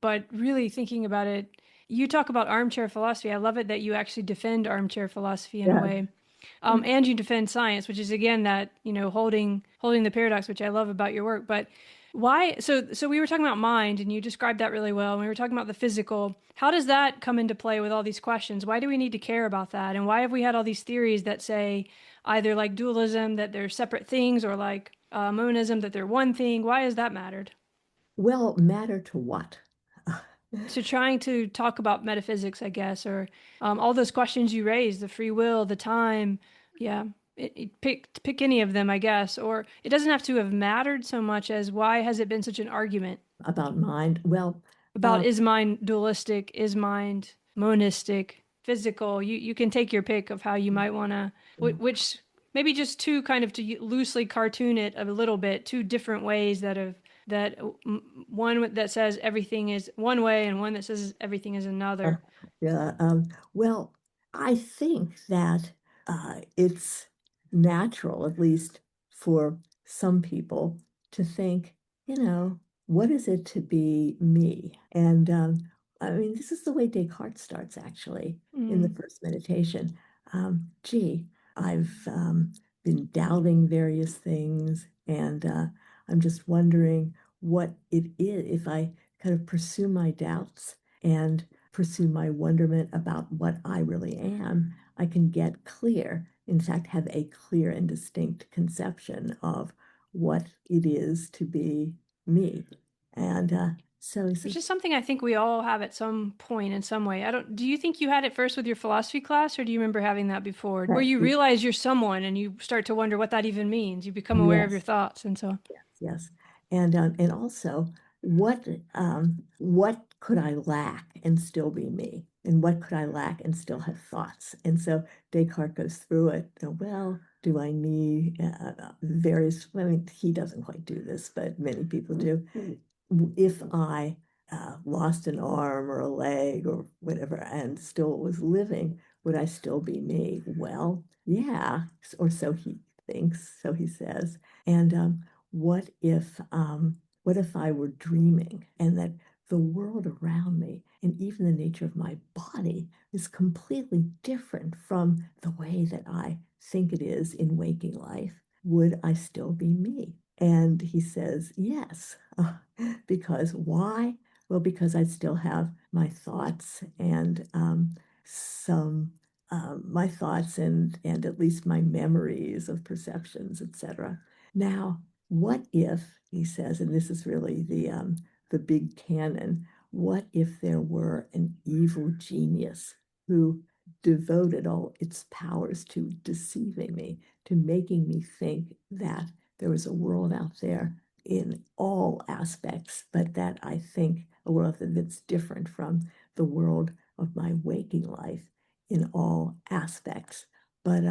but really thinking about it, you talk about armchair philosophy. I love it that you actually defend armchair philosophy in a yeah. way. And you defend science, which is again that, holding the paradox, which I love about your work. But why? So we were talking about mind, and you described that really well. And we were talking about the physical. How does that come into play with all these questions? Why do we need to care about that? And why have we had all these theories that say either like dualism that they're separate things, or like monism that they're one thing? Why has that mattered? Well, matter to what? To trying to talk about metaphysics, I guess, or all those questions you raised, the free will, the time, yeah, pick any of them, I guess. Or it doesn't have to have mattered so much as why has it been such an argument About mind? Well, about is mind dualistic, is mind monistic, physical? You can take your pick of how you might want to, which maybe just two kind of to loosely cartoon it a little bit, two different ways that one that says everything is one way and one that says everything is another. yeah. Well, I think that it's natural, at least for some people, to think, what is it to be me? And I mean, this is the way Descartes starts actually in the first meditation. Gee, I've been doubting various things, and I'm just wondering what it is if I kind of pursue my doubts and pursue my wonderment about what I really am, I can get clear, in fact, have a clear and distinct conception of what it is to be me. And so he Which says, is something I think we all have at some point in some way. I don't, do you think you had it first with your philosophy class, or do you remember having that before? Where you realize you're someone and you start to wonder what that even means. You become aware of your yes, thoughts and so on. yes. And also what could I lack and still be me? And what could I lack and still have thoughts? And so Descartes goes through it. Well, do I need various, I mean, he doesn't quite do this, but many people do. If I lost an arm or a leg or whatever and still was living, would I still be me? Well, yeah, or so he thinks, so he says. And what if I were dreaming and that the world around me and even the nature of my body is completely different from the way that I think it is in waking life? Would I still be me? And he says, yes. Because why? Well, because I still have my thoughts and some my thoughts and at least my memories of perceptions, etc. Now, what if, he says, and this is really the big canon, what if there were an evil genius who devoted all its powers to deceiving me, to making me think that there was a world out there in all aspects, but that I think a world that's different from the world of my waking life in all aspects. But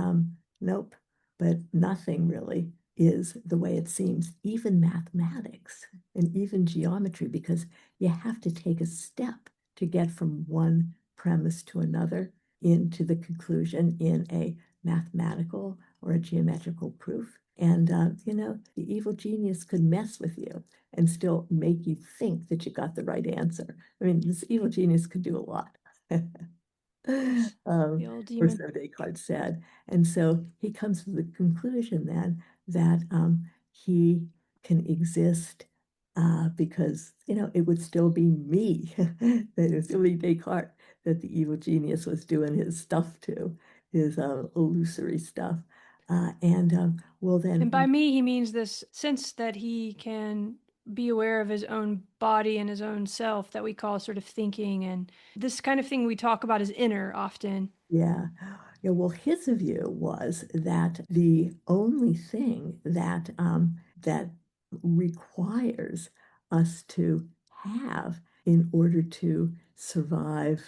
nope, but nothing really is the way it seems, even mathematics and even geometry, because you have to take a step to get from one premise to another into the conclusion in a mathematical or a geometrical proof. And, the evil genius could mess with you and still make you think that you got the right answer. I mean, this evil genius could do a lot. Yes, um, the old or demon. so Descartes said. And so he comes to the conclusion then that he can exist because, it would still be me, that it would still be Descartes that the evil genius was doing his stuff to, his illusory stuff. Well, then, And by me, he means this sense that he can be aware of his own body and his own self that we call sort of thinking. And this kind of thing we talk about as inner often. yeah. Yeah, well, his view was that the only thing that requires us to have in order to survive,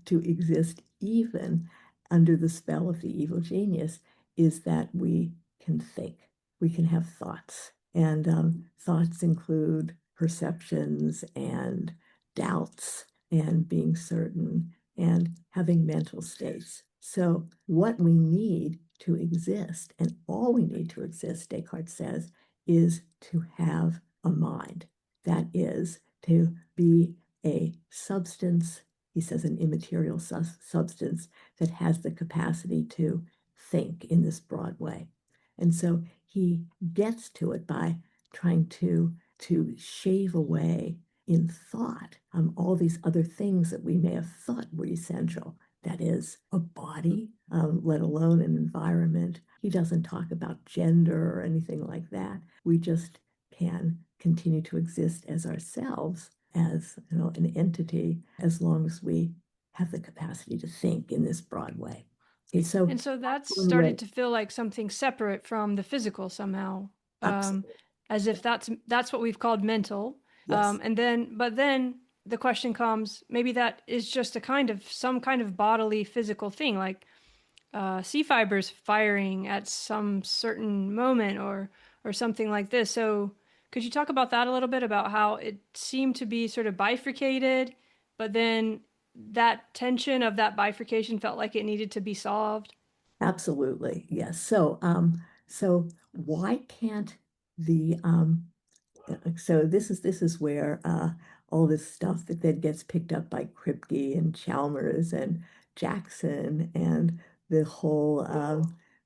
to exist even under the spell of the evil genius, is that we can think. We can have thoughts. And thoughts include perceptions and doubts and being certain and having mental states. So, what we need to exist, and all we need to exist, Descartes says, is to have a mind. That is, to be a substance, he says, an immaterial substance that has the capacity to think in this broad way. And so he gets to it by trying to shave away in thought all these other things that we may have thought were essential. That is, a body, let alone an environment. He doesn't talk about gender or anything like that. We just can continue to exist as ourselves, as an entity, as long as we have the capacity to think in this broad way. Okay, so And so that's one way, started to feel like something separate from the physical somehow, um, absolutely, as if that's what we've called mental. yes, But then the question comes, maybe that is just some kind of bodily physical thing, like C fibers firing at some certain moment or something like this. So could you talk about that a little bit about how it seemed to be sort of bifurcated, but then that tension of that bifurcation felt like it needed to be solved? absolutely, yes. So why can't the so this is where all this stuff that then gets picked up by Kripke and Chalmers and Jackson and the whole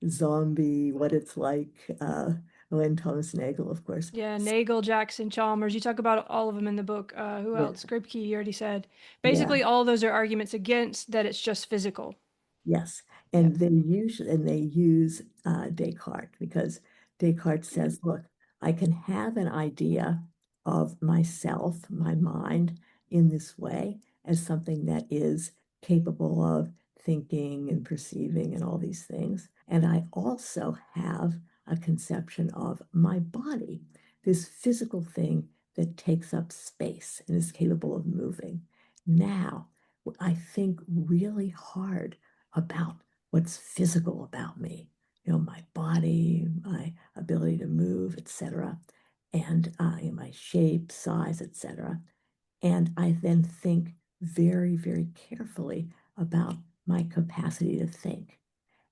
zombie, what it's like, and Thomas Nagel, of course. Yeah, Nagel, Jackson, Chalmers. You talk about all of them in the book. Who Yeah, else? Kripke, you already said. yeah. Basically, all those are arguments against that it's just physical. Yes, Yep. and they use Descartes because Descartes says, "Look, I can have an idea of myself, my mind, in this way as something that is capable of thinking and perceiving and all these things, and I also have a conception of my body, this physical thing that takes up space and is capable of moving. Now, I think really hard." About what's physical about me, my body, my ability to move, etc., and my shape, size, etc. And I then think very, very carefully about my capacity to think.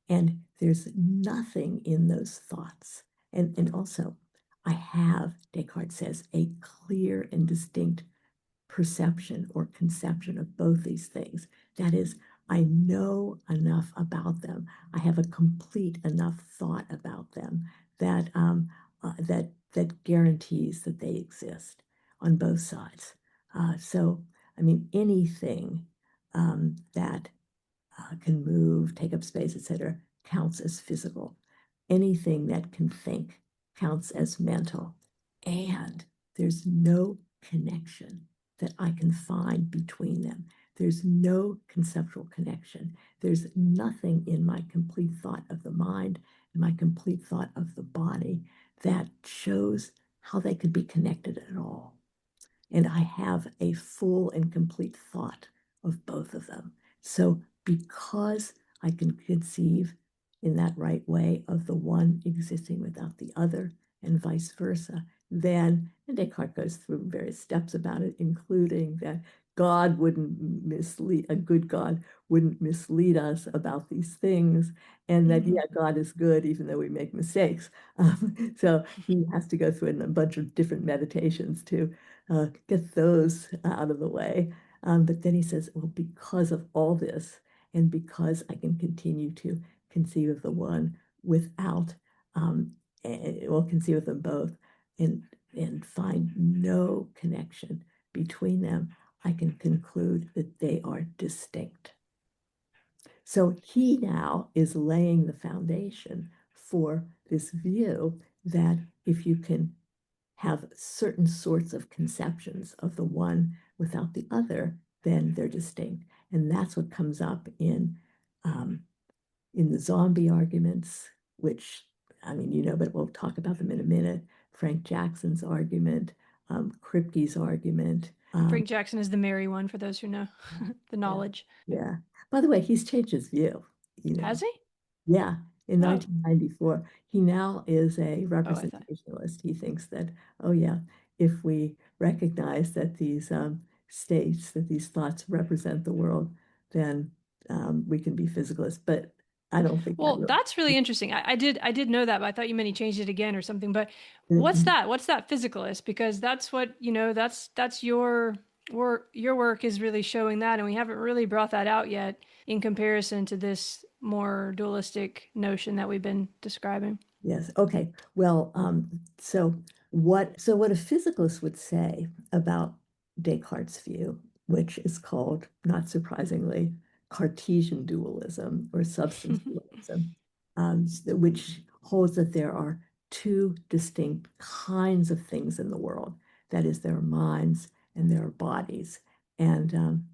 And there's nothing in those thoughts. And also, I have, Descartes says, a clear and distinct perception or conception of both these things. That is, I know enough about them. I have a complete enough thought about them that guarantees that they exist on both sides. So, I mean, anything that can move, take up space, etc., counts as physical. Anything that can think counts as mental. And there's no connection that I can find between them. There's no conceptual connection. There's nothing in my complete thought of the mind and my complete thought of the body that shows how they could be connected at all. And I have a full and complete thought of both of them. So, because I can conceive in that right way of the one existing without the other, and vice versa, then, and Descartes goes through various steps about it, including that God wouldn't mislead, a good God wouldn't mislead us about these things, and that, Mm-hmm. yeah, God is good even though we make mistakes. So he has to go through a bunch of different meditations to get those out of the way. But then he says, well, because of all this, and because I can continue to conceive of the one without, conceive of them both, and and find no connection between them, I can conclude that they are distinct. So he now is laying the foundation for this view that if you can have certain sorts of conceptions of the one without the other, then they're distinct. And that's what comes up in the zombie arguments, which, I mean, but we'll talk about them in a minute. Frank Jackson's argument, Kripke's argument. Frank Jackson is the merry one, for those who know the knowledge. Yeah. By the way, he's changed his view. Has he? Yeah. In Oh. 1994, he now is a Oh, I thought. representationalist. He thinks that, oh yeah, if we recognize that these states, that these thoughts represent the world, then we can be physicalists. But I don't think that Well, really. that's really interesting. I did know that, but I thought you meant he changed it again or something. But what's that? What's that physicalist? Because that's what, that's your work is really showing that, and we haven't really brought that out yet in comparison to this more dualistic notion that we've been describing. Yes. Okay. Well, so what a physicalist would say about Descartes' view, which is called, not surprisingly, Cartesian dualism or substance dualism, which holds that there are two distinct kinds of things in the world. That is, there are minds and there are bodies. And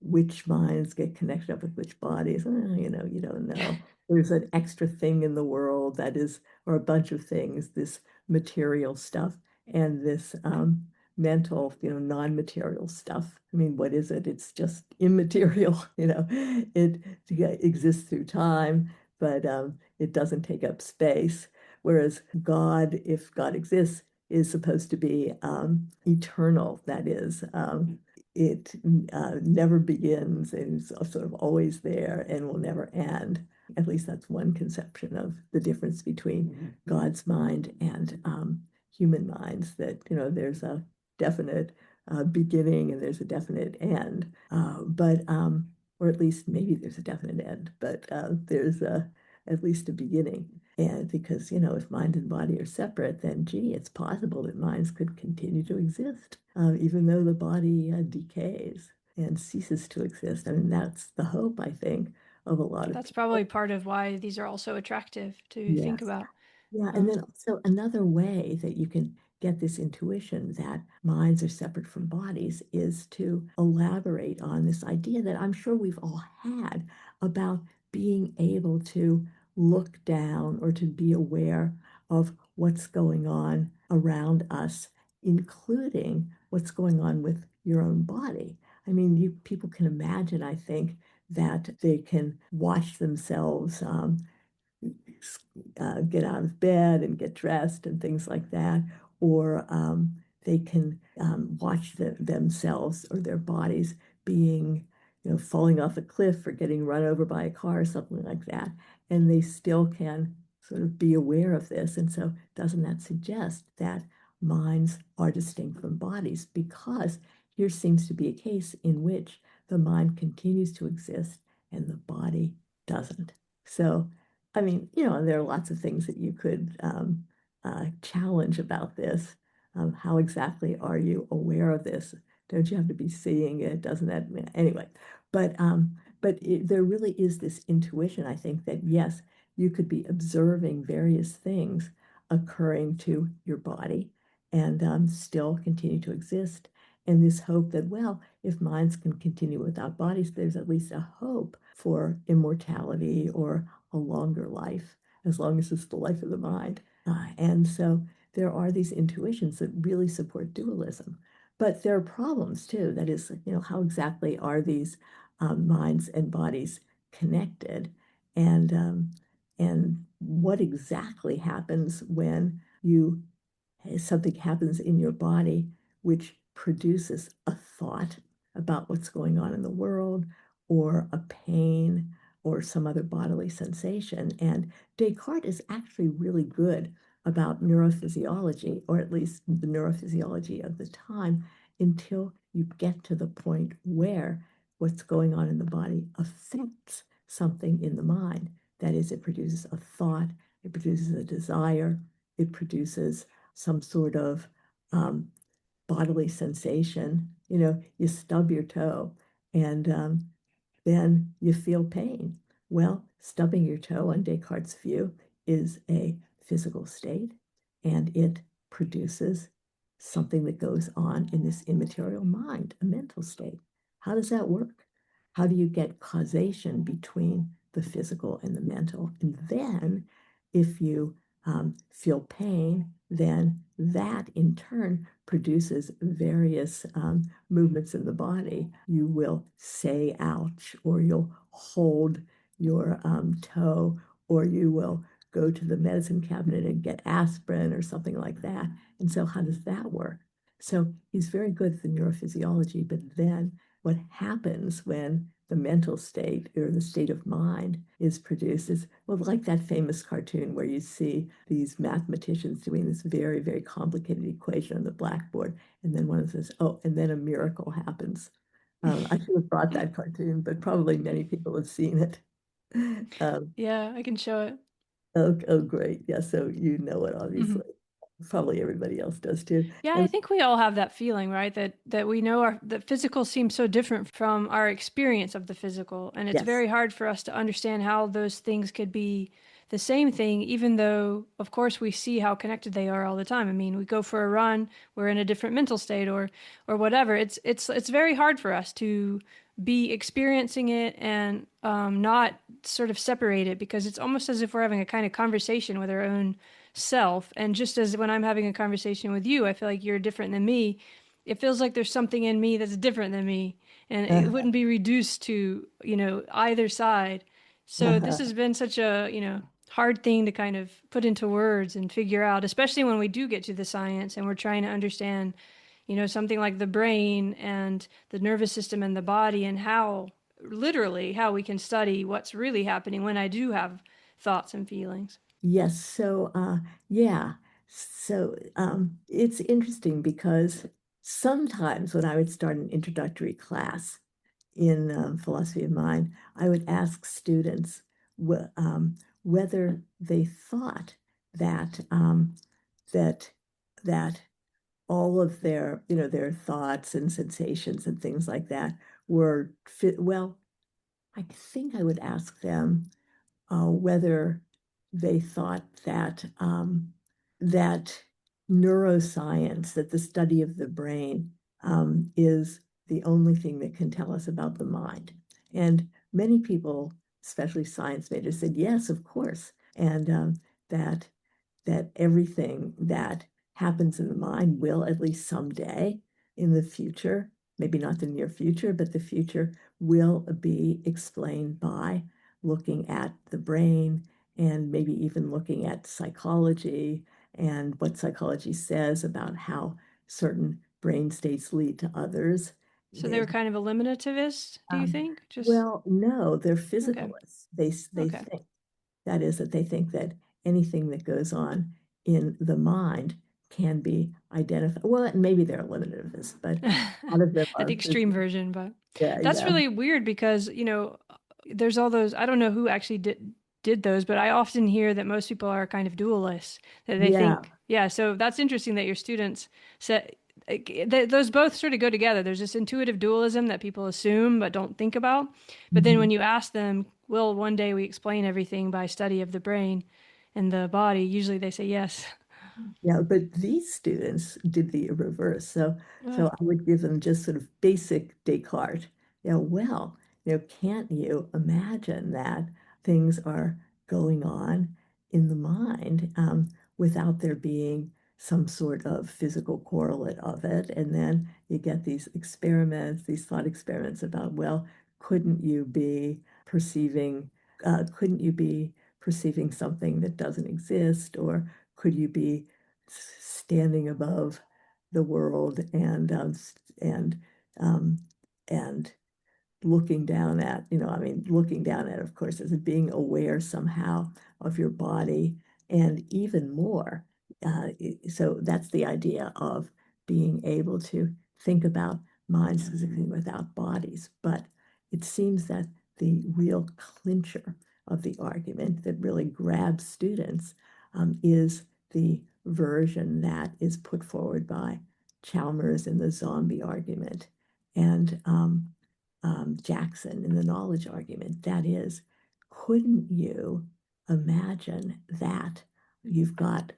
which minds get connected up with which bodies, you don't know. There's an extra thing in the world that is, or a bunch of things, this material stuff and this mental, non-material stuff. I mean, what is it? It's just immaterial, it exists through time, but it doesn't take up space. Whereas God, if God exists, is supposed to be eternal. That is, it never begins and is sort of always there and will never end. At least that's one conception of the difference between God's mind and human minds, that, there's a definite beginning and there's a definite end. Or at least maybe there's a definite end, but there's at least a beginning. And because, if mind and body are separate, then, gee, it's possible that minds could continue to exist, even though the body decays and ceases to exist. I mean, that's the hope, I think, of a lot of That's people. probably part of why these are also attractive to think about. Yeah, and then also another way that you can get this intuition that minds are separate from bodies is to elaborate on this idea that I'm sure we've all had about being able to look down or to be aware of what's going on around us, including what's going on with your own body. I mean, people can imagine, I think, that they can watch themselves get out of bed and get dressed and things like that, or they can watch themselves or their bodies being, falling off a cliff or getting run over by a car or something like that, and they still can sort of be aware of this. And so, doesn't that suggest that minds are distinct from bodies? Because here seems to be a case in which the mind continues to exist and the body doesn't. So, I mean, there are lots of things that you could challenge about this. How exactly are you aware of this? Don't you have to be seeing it? Doesn't that anyway? But there really is this intuition, I think, that yes, you could be observing various things occurring to your body and still continue to exist. And this hope that, well, if minds can continue without bodies, there's at least a hope for immortality or a longer life, as long as it's the life of the mind. And so there are these intuitions that really support dualism. But there are problems too. That is, how exactly are these minds and bodies connected? And what exactly happens when something happens in your body which produces a thought about what's going on in the world, or a pain, or some other bodily sensation. And Descartes is actually really good about neurophysiology, or at least the neurophysiology of the time, until you get to the point where what's going on in the body affects something in the mind. That is, it produces a thought, it produces a desire, it produces some sort of bodily sensation. You stub your toe and then you feel pain. Well, stubbing your toe on Descartes' view is a physical state, and it produces something that goes on in this immaterial mind, a mental state. How does that work? How do you get causation between the physical and the mental? And then, if you feel pain, then that in turn produces various movements in the body. You will say ouch, or you'll hold your toe, or you will go to the medicine cabinet and get aspirin or something like that. And so, how does that work? So, he's very good at the neurophysiology, but then what happens when the mental state or the state of mind is produced is, well, like that famous cartoon where you see these mathematicians doing this very, very complicated equation on the blackboard. And then one of them says, oh, and then a miracle happens. I should have brought that cartoon, but probably many people have seen it. Yeah, I can show it. Oh, great. Yeah, so you know it, Mhm. obviously. Probably everybody else does too. Yeah, I And think we all have that feeling, right? That we know the physical seems so different from our experience of the physical, and it's yes, very hard for us to understand how those things could be the same thing, even though, of course, we see how connected they are all the time. I mean, we go for a run, we're in a different mental state, or whatever. It's very hard for us to be experiencing it and not sort of separate it, because it's almost as if we're having a kind of conversation with our own self. And just as when I'm having a conversation with you, I feel like you're different than me. It feels like there's something in me that's different than me, and it uh, wouldn't be reduced to, either side. So this has been such a, hard thing to kind of put into words and figure out, especially when we do get to the science and we're trying to understand, something like the brain and the nervous system and the body, and how literally how we can study what's really happening when I do have thoughts and feelings. yes. So, yeah. So, it's interesting because sometimes when I would start an introductory class in philosophy of mind, I would ask students whether they thought that that that all of their thoughts and sensations and things like that were fit. Well, I think I would ask them whether they thought that neuroscience, that the study of the brain, is the only thing that can tell us about the mind. And many people, especially science majors, said yes, of course, and that that everything that happens in the mind will, at least someday in the future, maybe not the near future, but the future, will be explained by looking at the brain and maybe even looking at psychology and what psychology says about how certain brain states lead to others. So they were There's, kind of eliminativist, do you think? Just well, no, they're okay. physicalists. They Okay. think that is, that they think that anything that goes on in the mind can be identified. Well, maybe they're eliminativists, but a lot of them At the are extreme physicalists. version, but Yeah, that's yeah, really weird because, there's all those, I don't know who actually did those, but I often hear that most people are kind of dualists, that they yeah. think, yeah, so that's interesting that your students said those both sort of go together. There's this intuitive dualism that people assume but don't think about. But then Mhm. when you ask them, will one day we explain everything by study of the brain and the body? Usually they say yes. Yeah, but these students did the reverse. So, Uh, so I would give them just sort of basic Descartes. Well, can't you imagine that things are going on in the mind without there being some sort of physical correlate of it? And then you get these experiments, these thought experiments about, well, couldn't you be perceiving, couldn't you be perceiving something that doesn't exist, or could you be standing above the world and um, and looking down at, I mean, looking down at, of course, as being aware somehow of your body, and even more. So that's the idea of being able to think about minds specifically without bodies. But it seems that the real clincher of the argument that really grabs students is the version that is put forward by Chalmers in the zombie argument and Jackson in the knowledge argument. That is, couldn't you imagine that you've got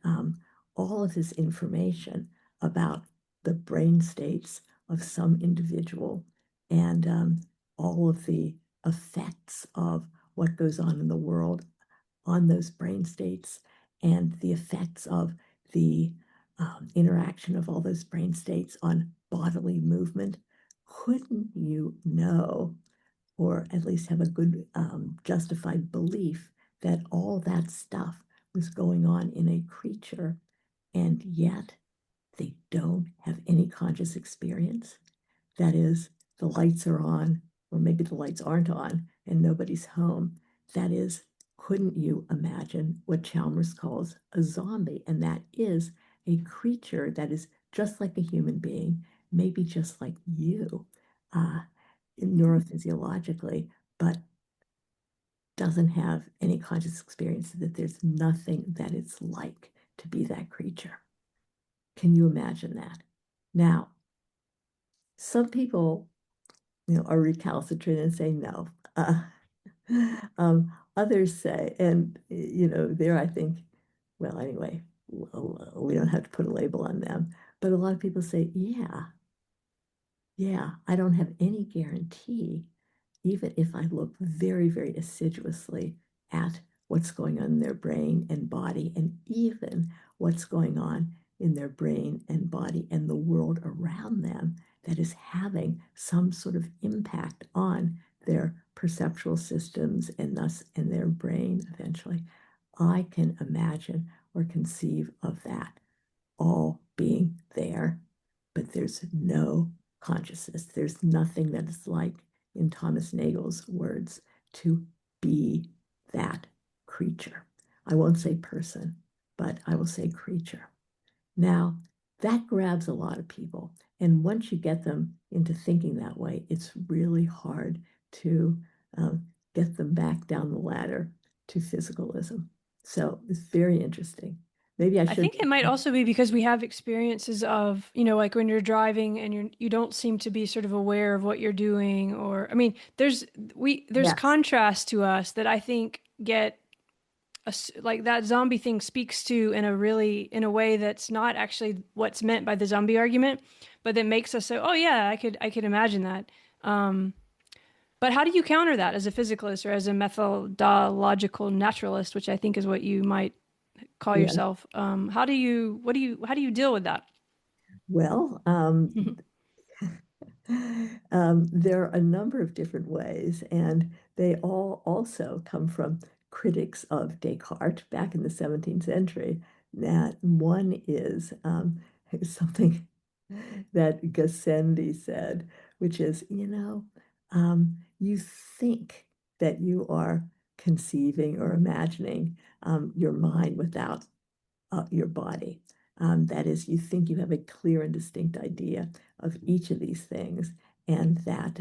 all of this information about the brain states of some individual and all of the effects of what goes on in the world on those brain states and the effects of the interaction of all those brain states on bodily movement? Couldn't you know, or at least have a good justified belief that all that stuff was going on in a creature, and yet they don't have any conscious experience? That is, the lights are on, or maybe the lights aren't on, and nobody's home. That is, couldn't you imagine what Chalmers calls a zombie? And that is a creature that is just like a human being, maybe just like you, neurophysiologically, but doesn't have any conscious experience, that there's nothing that it's like to be that creature. Can you imagine that? Now, some people, are recalcitrant and say no. Others say, and there I think, well, anyway, we don't have to put a label on them, but a lot of people say, yeah, I don't have any guarantee, even if I look very, very assiduously at what's going on in their brain and body, and even what's going on in their brain and body and the world around them that is having some sort of impact on their perceptual systems and thus in their brain eventually. I can imagine or conceive of that all being there, but there's no consciousness. There's nothing that is like, in Thomas Nagel's words, to be that creature. I won't say person, but I will say creature. Now, that grabs a lot of people. And once you get them into thinking that way, it's really hard to get them back down the ladder to physicalism. So it's very interesting. Maybe I think it might also be because we have experiences of, like when you're driving and you don't seem to be sort of aware of what you're doing, or, I mean, there's Yes. contrast to us that I think get like that zombie thing speaks to in a way that's not actually what's meant by the zombie argument, but that makes us say, oh yeah, I could imagine that. But how do you counter that as a physicalist or as a methodological naturalist, which I think is what you might call yourself? How do you deal with that? Well, there are a number of different ways, and they all also come from critics of Descartes back in the 17th century. That one is something that Gassendi said, which is, you think that you are conceiving or imagining your mind without your body. That is, you think you have a clear and distinct idea of each of these things, and that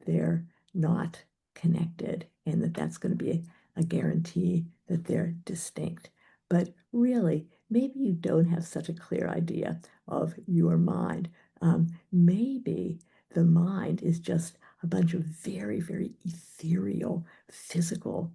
they're not connected, and that that's going to be a guarantee that they're distinct. But really, maybe you don't have such a clear idea of your mind. Maybe the mind is just a bunch of very, very ethereal, physical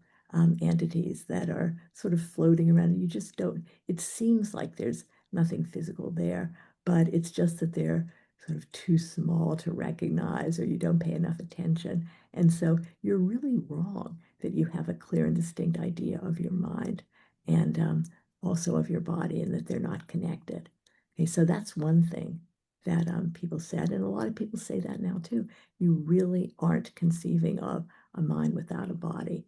entities that are sort of floating around, and you just don't, it seems like there's nothing physical there, but it's just that they're sort of too small to recognize, or you don't pay enough attention. And so you're really wrong that you have a clear and distinct idea of your mind and also of your body, and that they're not connected. Okay, so that's one thing that people said, and a lot of people say that now too. You really aren't conceiving of a mind without a body.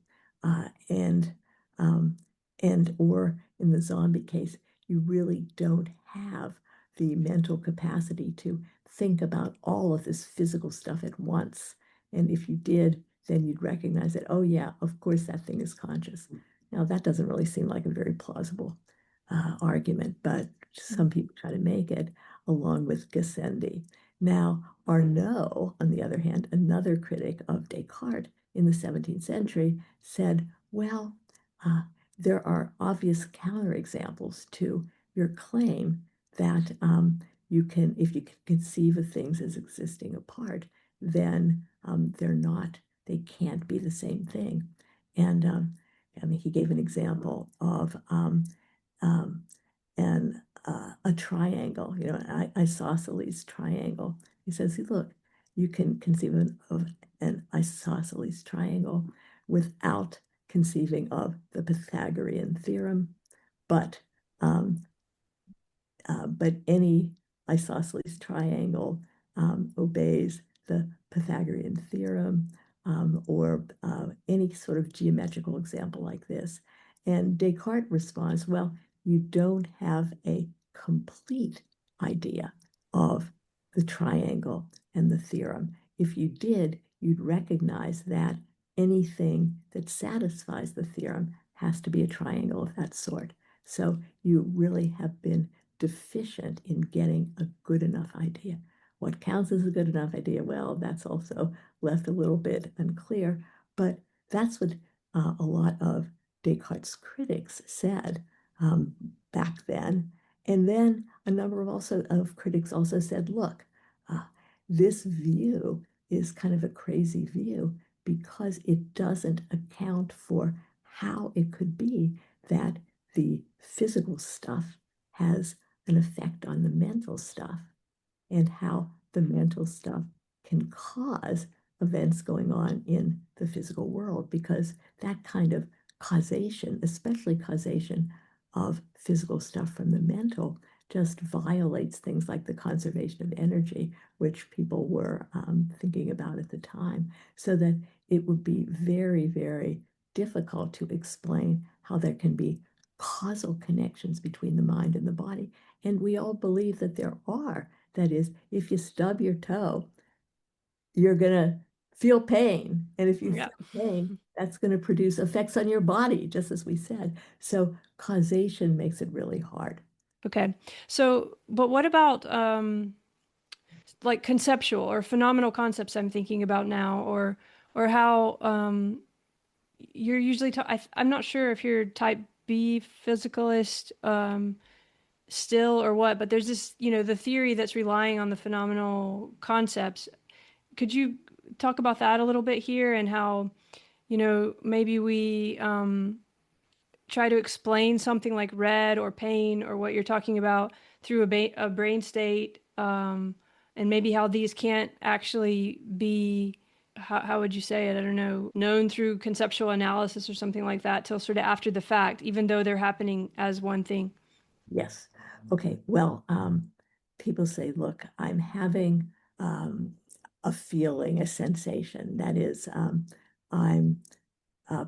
And or in the zombie case, you really don't have the mental capacity to think about all of this physical stuff at once. And if you did, then you'd recognize that, oh yeah, of course that thing is conscious. Now that doesn't really seem like a very plausible argument, but some people try to make it, along with Gassendi. Now, Arnaud, on the other hand, another critic of Descartes in the 17th century, said, well, there are obvious counterexamples to your claim that you can, if you can conceive of things as existing apart, then they can't be the same thing. And I mean, he gave an example of a triangle, an isosceles triangle. He says, look, you can conceive of an isosceles triangle without conceiving of the Pythagorean theorem, but any isosceles triangle obeys the Pythagorean theorem, or any sort of geometrical example like this. And Descartes responds, well, you don't have a complete idea of the triangle and the theorem. If you did, you'd recognize that anything that satisfies the theorem has to be a triangle of that sort. So you really have been deficient in getting a good enough idea. What counts as a good enough idea? Well, that's also left a little bit unclear, but that's what a lot of Descartes' critics said back then. And then a number of critics also said, look, this view is kind of a crazy view because it doesn't account for how it could be that the physical stuff has an effect on the mental stuff, and how the mental stuff can cause events going on in the physical world, because that kind of causation, especially causation of physical stuff from the mental, just violates things like the conservation of energy, which people were thinking about at the time, so that it would be very, very difficult to explain how there can be causal connections between the mind and the body. And we all believe that there are. That is, if you stub your toe, you're going to feel pain. And if you feel pain, that's going to produce effects on your body, just as we said. So causation makes it really hard. Okay. So, but what about like conceptual or phenomenal concepts I'm thinking about now, or how you're usually I'm not sure if you're type B physicalist still or what, but there's this, the theory that's relying on the phenomenal concepts. Could you talk about that a little bit here, and how, maybe we try to explain something like red or pain or what you're talking about through a brain state, and maybe how these can't actually be, how would you say it? I don't know, known through conceptual analysis or something like that till sort of after the fact, even though they're happening as one thing. Yes. Okay. Well, people say, look, I'm having a feeling, a sensation. That is, I'm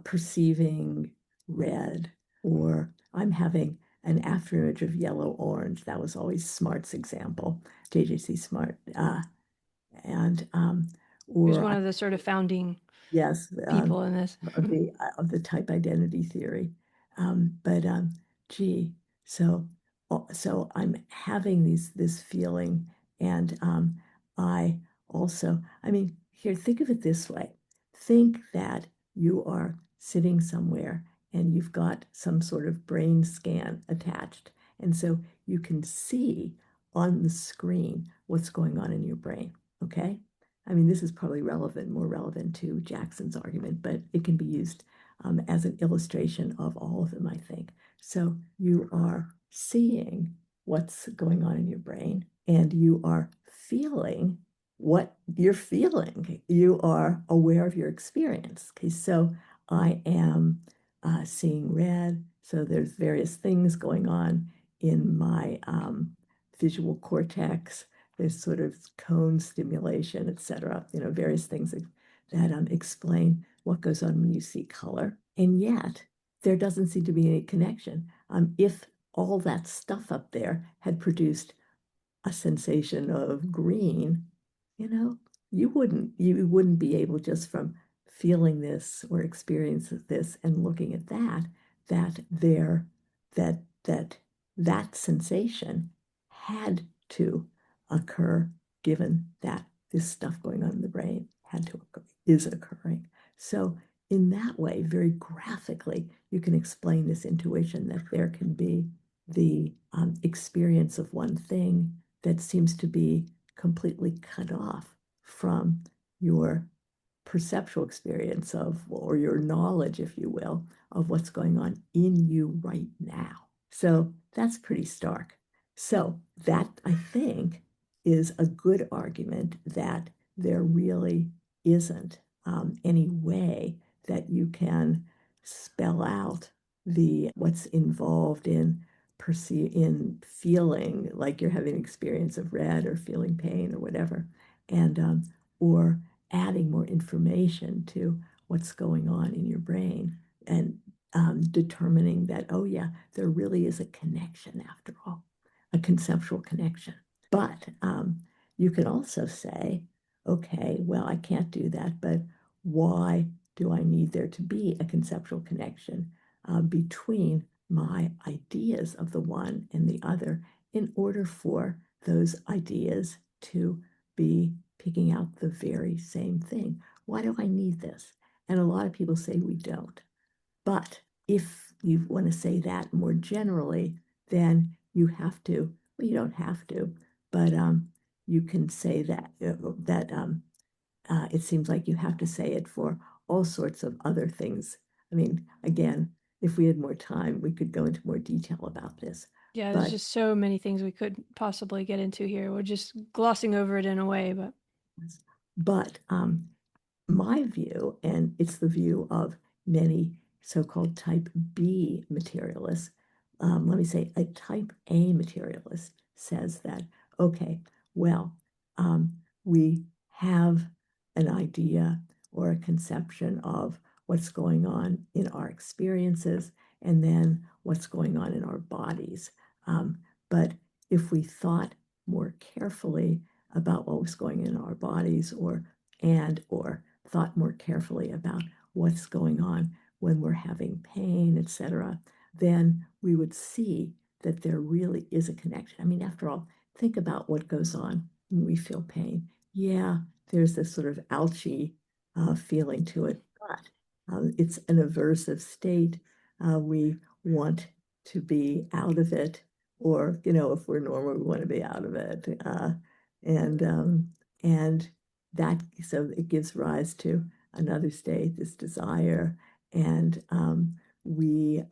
perceiving red, or I'm having an afterimage of yellow-orange. That was always Smart's example, JJC Smart. And Who's or one of the sort of founding yes, people in this. of the type identity theory. But gee, so I'm having this feeling, and I also, I mean, here, think of it this way. Think that you are sitting somewhere and you've got some sort of brain scan attached. And so you can see on the screen what's going on in your brain, okay? I mean, this is probably more relevant to Jackson's argument, but it can be used as an illustration of all of them, I think. So you are seeing what's going on in your brain, and you are feeling what you're feeling. You are aware of your experience. Okay, so I am seeing red. So there's various things going on in my visual cortex. There's sort of cone stimulation, et cetera, various things that explain what goes on when you see color. And yet, there doesn't seem to be any connection. If all that stuff up there had produced a sensation of green, you wouldn't be able, just from feeling this or experiencing this and looking at that sensation had to occur, given that this stuff going on in the brain is occurring. So in that way, very graphically, you can explain this intuition that there can be the experience of one thing that seems to be completely cut off from your perceptual experience of, or your knowledge, if you will, of what's going on in you right now. So that's pretty stark. So that, I think, is a good argument that there really isn't any way that you can spell out the what's involved in feeling like you're having an experience of red or feeling pain or whatever, and or adding more information to what's going on in your brain, and determining that, oh yeah, there really is a connection after all, a conceptual connection. But you can also say, okay, well, I can't do that, but why do I need there to be a conceptual connection between my ideas of the one and the other in order for those ideas to be picking out the very same thing? Why do I need this? And a lot of people say we don't. But if you want to say that more generally, then you have to, well, you don't have to, but you can say that, it seems like you have to say it for all sorts of other things. I mean, again, if we had more time, we could go into more detail about this. Yeah, there's But just so many things we could possibly get into here. We're just glossing over it in a way, but but my view, and it's the view of many so-called type B materialists, let me say a type A materialist says that, okay, well, we have an idea or a conception of what's going on in our experiences and then what's going on in our bodies. But if we thought more carefully about what was going in our bodies, or thought more carefully about what's going on when we're having pain, etc., then we would see that there really is a connection. I mean, after all, think about what goes on when we feel pain. Yeah, there's this sort of ouchy feeling to it, but it's an aversive state. We want to be out of it, or, if we're normal, we want to be out of it. And and that, so it gives rise to another state, this desire, and we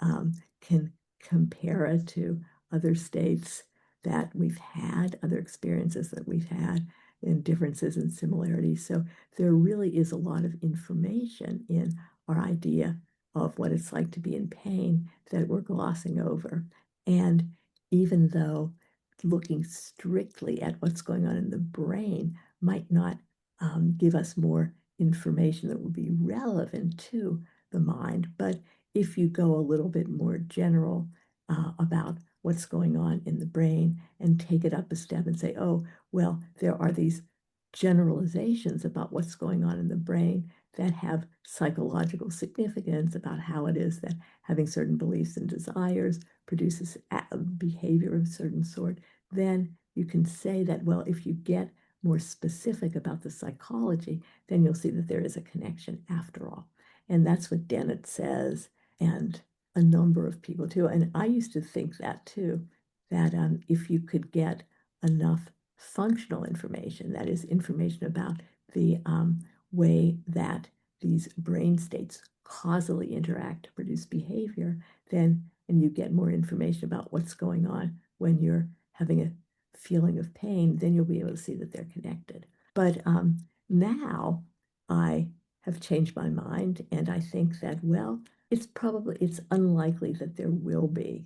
can compare it to other states that we've had, other experiences that we've had, and differences and similarities. So there really is a lot of information in our idea of what it's like to be in pain that we're glossing over. And even though looking strictly at what's going on in the brain might not give us more information that would be relevant to the mind, but if you go a little bit more general about what's going on in the brain and take it up a step and say, oh, well, there are these generalizations about what's going on in the brain that have psychological significance about how it is that having certain beliefs and desires produces a behavior of a certain sort, then you can say that, well, if you get more specific about the psychology, then you'll see that there is a connection after all. And that's what Dennett says, and a number of people too. And I used to think that too, that if you could get enough functional information, that is information about the way that these brain states causally interact to produce behavior, then, and you get more information about what's going on when you're having a feeling of pain, then you'll be able to see that they're connected. But now I have changed my mind, and I think that, well, it's unlikely that there will be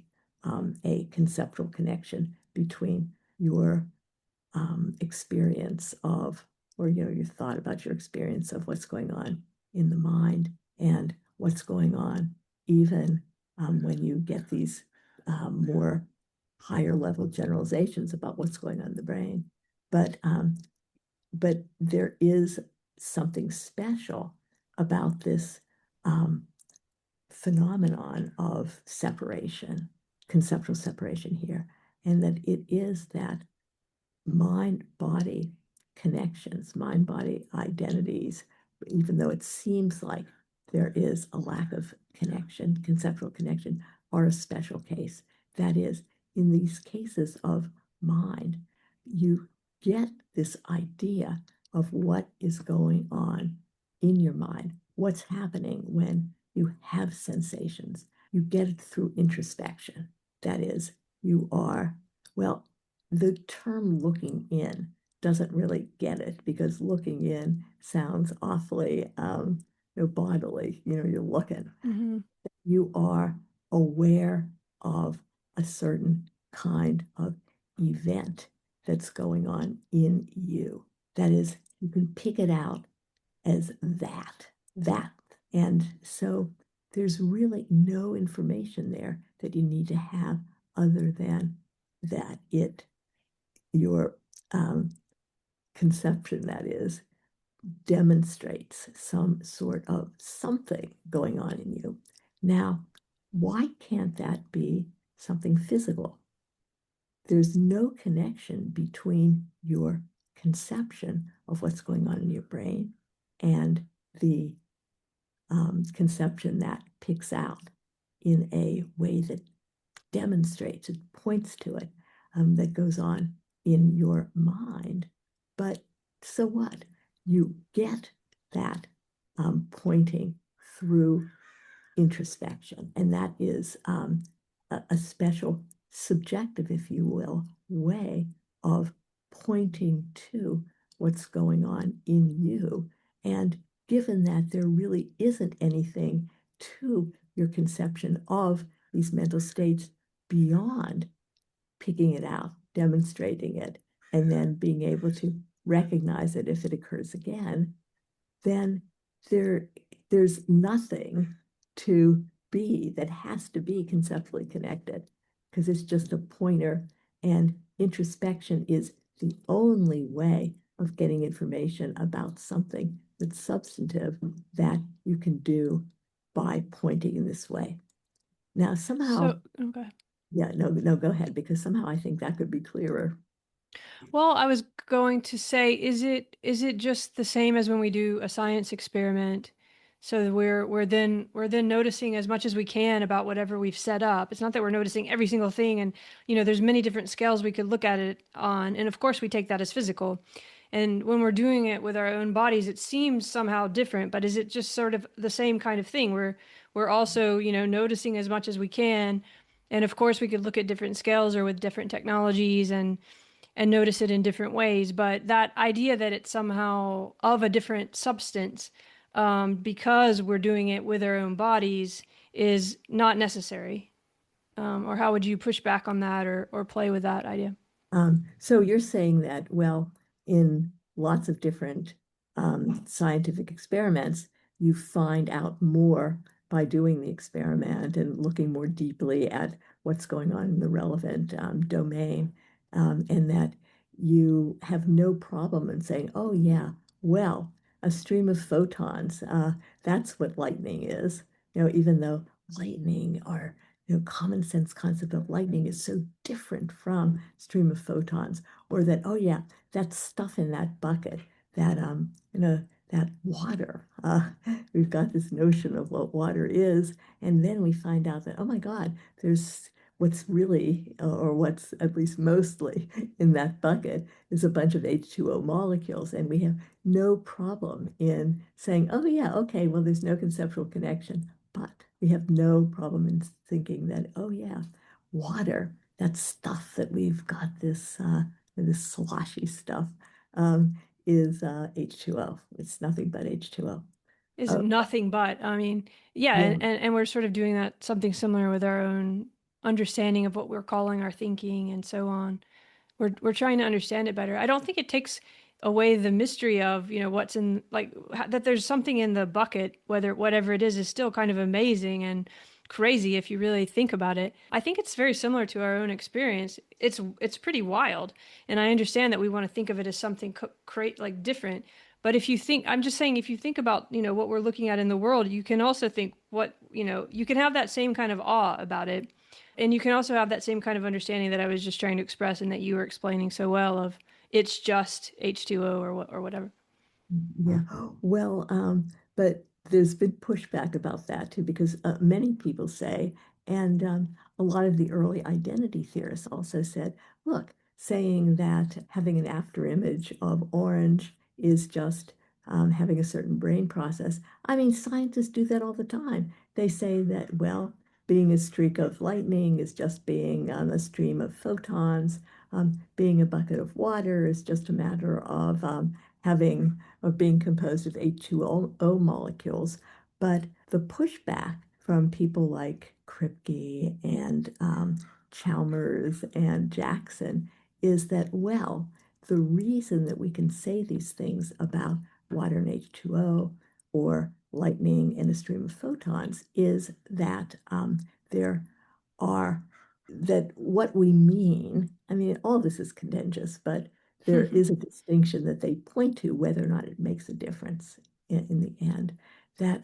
a conceptual connection between your experience of, or your thought about your experience of what's going on in the mind and what's going on even when you get these more higher level generalizations about what's going on in the brain. But there is something special about this phenomenon of separation, conceptual separation here, and that it is that mind-body connections, mind-body identities, even though it seems like there is a lack of connection, conceptual connection, are a special case. That is, in these cases of mind, you get this idea of what is going on in your mind, what's happening when you have sensations. You get it through introspection. That is, you are, well, the term looking in doesn't really get it because looking in sounds awfully bodily. You're looking. Mm-hmm. You are aware of a certain kind of event that's going on in you. That is, you can pick it out as that. And so there's really no information there that you need to have other than that your conception, that is, demonstrates some sort of something going on in you. Now, why can't that be something physical? There's no connection between your conception of what's going on in your brain and the conception that picks out in a way that demonstrates, it points to it, that goes on in your mind. But so what? You get that pointing through introspection, and that is a special subjective, if you will, way of pointing to what's going on in you. And given that there really isn't anything to your conception of these mental states beyond picking it out, demonstrating it, and then being able to recognize it if it occurs again, then there's nothing to be that has to be conceptually connected because it's just a pointer, and introspection is the only way of getting information about something that's substantive that you can do by pointing in this way. Now, somehow, Okay. yeah, no, go ahead, because somehow I think that could be clearer. Well, I was going to say, is it just the same as when we do a science experiment? So we're then noticing as much as we can about whatever we've set up. It's not that we're noticing every single thing, and there's many different scales we could look at it on, and of course we take that as physical. And when we're doing it with our own bodies, it seems somehow different, but is it just sort of the same kind of thing? We're also, noticing as much as we can, and of course we could look at different scales or with different technologies and notice it in different ways. But that idea that it's somehow of a different substance, because we're doing it with our own bodies, is not necessary. Or how would you push back on that or play with that idea? So you're saying that, well, in lots of different scientific experiments, you find out more by doing the experiment and looking more deeply at what's going on in the relevant domain, and that you have no problem in saying, oh, yeah, well, a stream of photons, that's what lightning is, even though lightning or common sense concept of lightning is so different from stream of photons, or that, oh yeah, that stuff in that bucket, that water. We've got this notion of what water is, and then we find out that, oh my God, there's what's really, or what's at least mostly in that bucket is a bunch of H2O molecules, and we have no problem in saying, oh yeah, okay, well, there's no conceptual connection, but we have no problem in thinking that, oh yeah, water, that stuff that we've got this sloshy stuff, um, is H2O. It's nothing but H2O. Is Oh, nothing but, I mean, yeah, yeah. and we're sort of doing that something similar with our own understanding of what we're calling our thinking and so on. We're trying to understand it better. I don't think it takes away the mystery of, what's in, like, that there's something in the bucket, whatever it is still kind of amazing and crazy if you really think about it. I think it's very similar to our own experience. It's pretty wild, and I understand that we want to think of it as something like different. But if you think, I'm just saying, if you think about, what we're looking at in the world, you can also think you can have that same kind of awe about it. And you can also have that same kind of understanding that I was just trying to express and that you were explaining so well of it's just H2O or whatever. Yeah. Well, but there's been pushback about that too, because many people say, and a lot of the early identity theorists also said, look, saying that having an after image of orange is just having a certain brain process. I mean, scientists do that all the time. They say that, well, being a streak of lightning is just being a stream of photons. Being a bucket of water is just a matter of being composed of H2O molecules. But the pushback from people like Kripke and Chalmers and Jackson is that, well, the reason that we can say these things about water and H2O or lightning in a stream of photons is that there are that what we mean, I mean, all this is contentious, but there is a distinction that they point to whether or not it makes a difference in the end. That,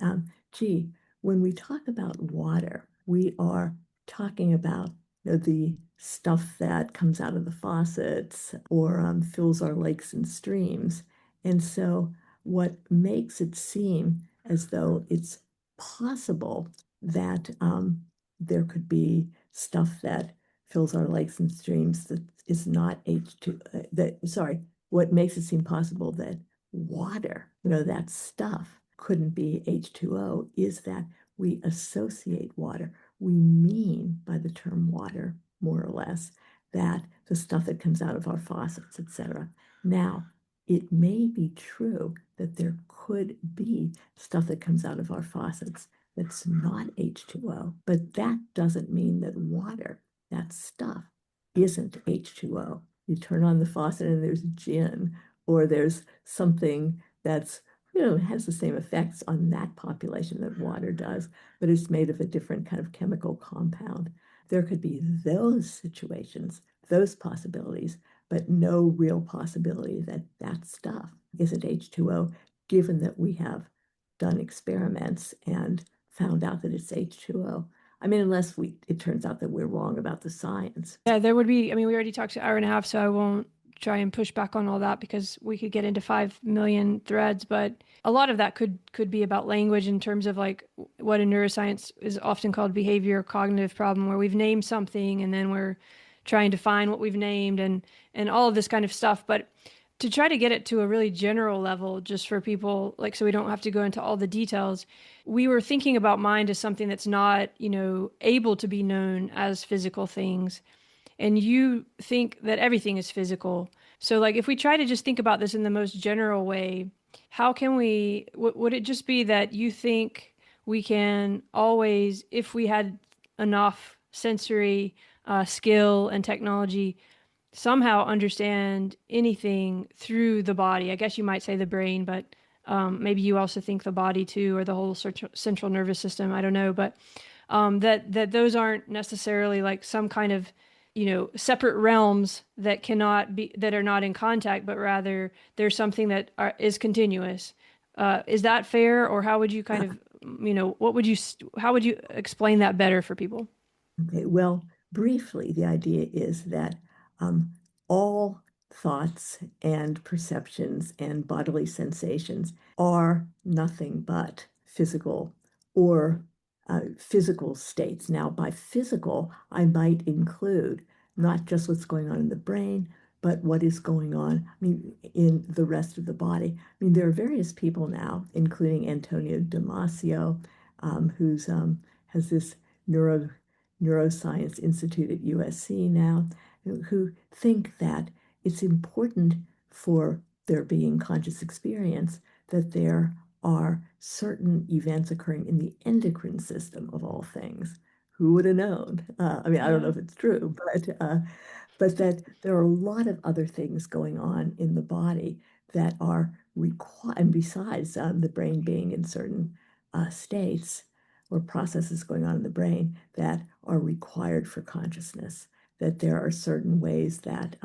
gee, when we talk about water, we are talking about the stuff that comes out of the faucets or fills our lakes and streams. And so, what makes it seem as though it's possible that there could be stuff that fills our lakes and streams that is not H2, what makes it seem possible that water, that stuff couldn't be H2O is that we associate water. We mean by the term water, more or less, that the stuff that comes out of our faucets, etc. Now, it may be true that there could be stuff that comes out of our faucets that's not H2O, but that doesn't mean that water, that stuff, isn't H2O. You turn on the faucet and there's gin, or there's something that's, has the same effects on that population that water does, but it's made of a different kind of chemical compound. There could be those situations, those possibilities, but no real possibility that that stuff isn't H2O, given that we have done experiments and found out that it's H2O. I mean, unless it turns out that we're wrong about the science. Yeah, there would be, I mean, we already talked an hour and a half, so I won't try and push back on all that because we could get into 5 million threads, but a lot of that could be about language in terms of like what in neuroscience is often called behavior cognitive problem, where we've named something and then we're trying to find what we've named and all of this kind of stuff. But to try to get it to a really general level, just for people, like, so we don't have to go into all the details, we were thinking about mind as something that's not, able to be known as physical things. And you think that everything is physical. So, like, if we try to just think about this in the most general way, how can we, would it just be that you think we can always, if we had enough sensory skill and technology, somehow understand anything through the body? I guess you might say the brain, but maybe you also think the body too, or the whole central nervous system. I don't know, but that those aren't necessarily like some kind of separate realms that are not in contact, but rather there's something that is continuous. Is that fair, or how would you kind of how would you explain that better for people? Okay, well, briefly, the idea is that all thoughts and perceptions and bodily sensations are nothing but physical or physical states. Now, by physical, I might include not just what's going on in the brain, but what is going on, I mean, in the rest of the body. I mean, there are various people now, including Antonio Damasio, who's has this neuroscience institute at USC now, who think that it's important for there being conscious experience that there are certain events occurring in the endocrine system of all things. Who would have known? I mean, I don't know if it's true, but that there are a lot of other things going on in the body that are required, and besides the brain being in certain states or processes going on in the brain that are required for consciousness, that there are certain ways that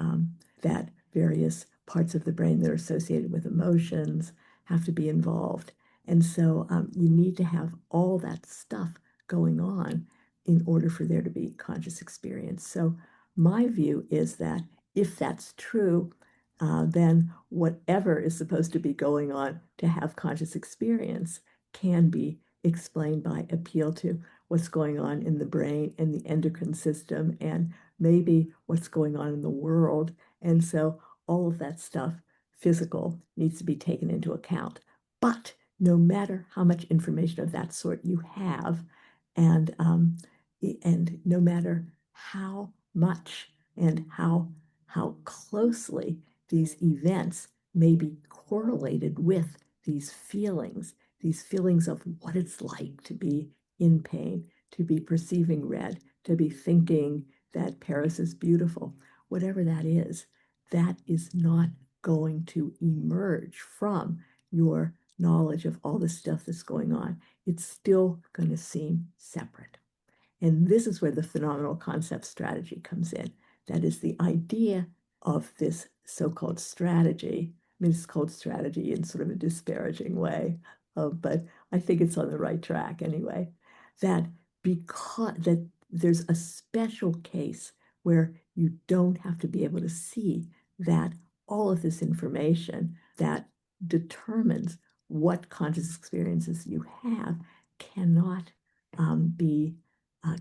that various parts of the brain that are associated with emotions have to be involved. And so you need to have all that stuff going on in order for there to be conscious experience. So my view is that if that's true, then whatever is supposed to be going on to have conscious experience can be explained by appeal to what's going on in the brain and the endocrine system and maybe what's going on in the world. And so all of that stuff, physical, needs to be taken into account. But no matter how much information of that sort you have, and no matter how much and how closely these events may be correlated with these feelings of what it's like to be in pain, to be perceiving red, to be thinking that Paris is beautiful, whatever that is not going to emerge from your knowledge of all the stuff that's going on. It's still going to seem separate. And this is where the phenomenal concept strategy comes in. That is the idea of this so-called strategy. I mean, it's called strategy in sort of a disparaging way, but I think it's on the right track anyway. That because that there's a special case where you don't have to be able to see that all of this information that determines what conscious experiences you have cannot be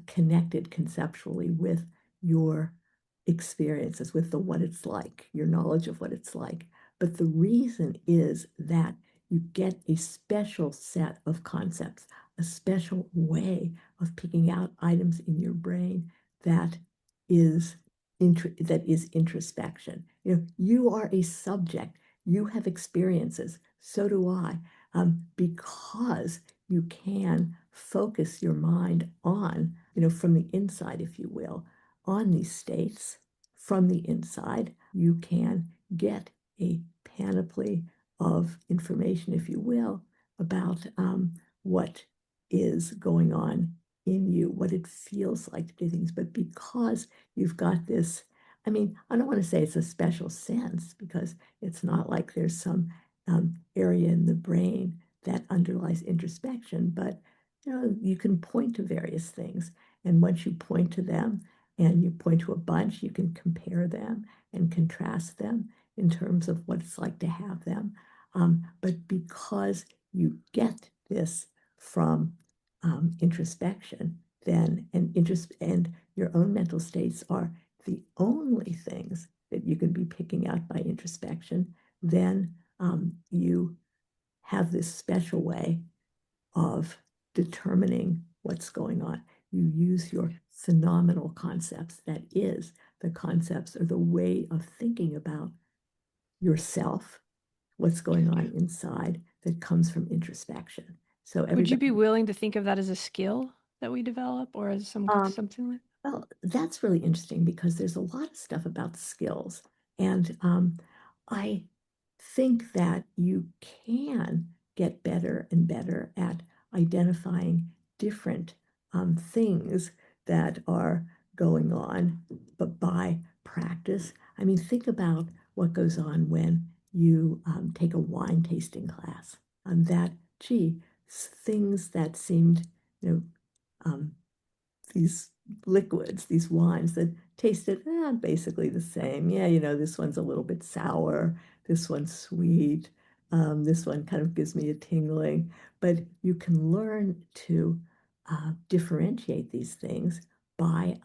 connected conceptually with your experiences, with the what it's like, your knowledge of what it's like. But the reason is that you get a special set of concepts, a special way of picking out items in your brain that is introspection. You know, you are a subject. You have experiences. So do I, because you can focus your mind on, you know, from the inside, if you will, on these states. From the inside, you can get a panoply of information, if you will, about what is going on in you, what it feels like to do things. But because you've got this, I mean, I don't want to say it's a special sense because it's not like there's some area in the brain that underlies introspection, but you know, you can point to various things. And once you point to them and you point to a bunch, you can compare them and contrast them in terms of what it's like to have them. But because you get this from introspection, then and your own mental states are the only things that you can be picking out by introspection, then you have this special way of determining what's going on. You use your phenomenal concepts, that is, the concepts or the way of thinking about yourself, what's going on inside that comes from introspection. So Would you everybody, be willing to think of that as a skill that we develop or as something like? well, that's really interesting because there's a lot of stuff about skills. And I think that you can get better and better at identifying different things that are going on, but by practice. I mean, think about what goes on when you take a wine tasting class. That, gee, things that seemed, you know, these liquids, these wines that tasted basically the same. Yeah, you know, this one's a little bit sour, this one's sweet, this one kind of gives me a tingling. But you can learn to differentiate these things by,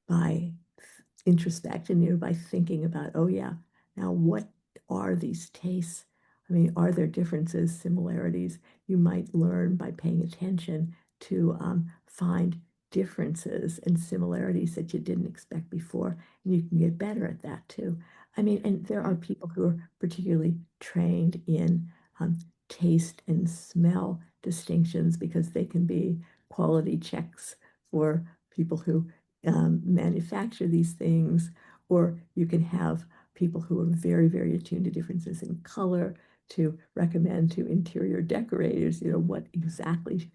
by introspection, you know, by thinking about, oh yeah, now what are these tastes? I mean, are there differences, similarities? You might learn by paying attention to find differences and similarities that you didn't expect before, and you can get better at that too. I mean, and there are people who are particularly trained in taste and smell distinctions because they can be quality checks for people who manufacture these things, or you can have people who are very, very attuned to differences in color to recommend to interior decorators, you know, what exactly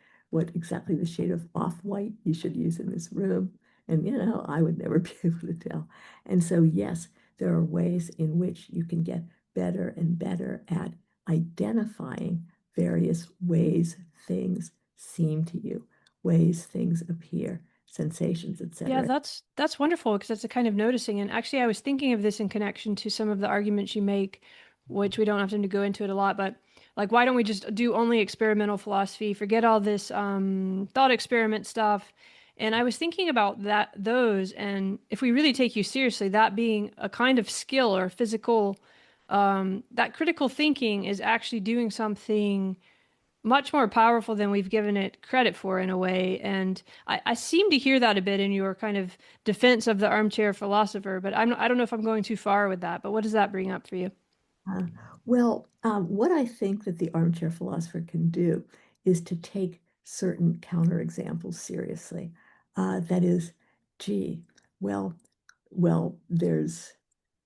the shade of off-white you should use in this room. And, you know, I would never be able to tell. And so, yes, there are ways in which you can get better and better at identifying various ways things seem to you, ways things appear, sensations, Yeah, etc. that's wonderful because that's a kind of noticing. And actually, I was thinking of this in connection to some of the arguments you make which we don't have to go into it a lot, but like, why don't we just do only experimental philosophy, forget all this thought experiment stuff? And I was thinking about those, and if we really take you seriously, that being a kind of skill or physical, that critical thinking is actually doing something much more powerful than we've given it credit for in a way. And I seem to hear that a bit in your kind of defense of the armchair philosopher, but I don't know if I'm going too far with that. But what does that bring up for you? Uh, what I think that the armchair philosopher can do is to take certain counterexamples seriously. That is, gee, well, there's,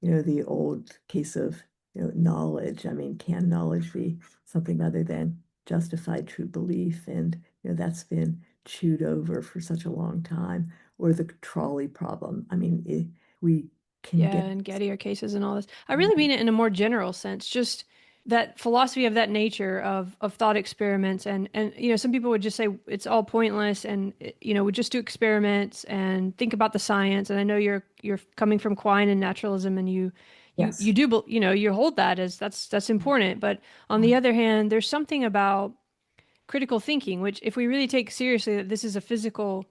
the old case of, knowledge. I mean, can knowledge be something other than justified true belief? And, that's been chewed over for such a long time. Or the trolley problem. I mean, we can Yeah, get, and Gettier cases and all this. I really mean it in a more general sense, just that philosophy of that nature of thought experiments and some people would just say it's all pointless and we just do experiments and think about the science. And I know you're coming from Quine and naturalism, and you yes. do you hold that as that's important. But on the other hand, there's something about critical thinking, which if we really take seriously that this is a physical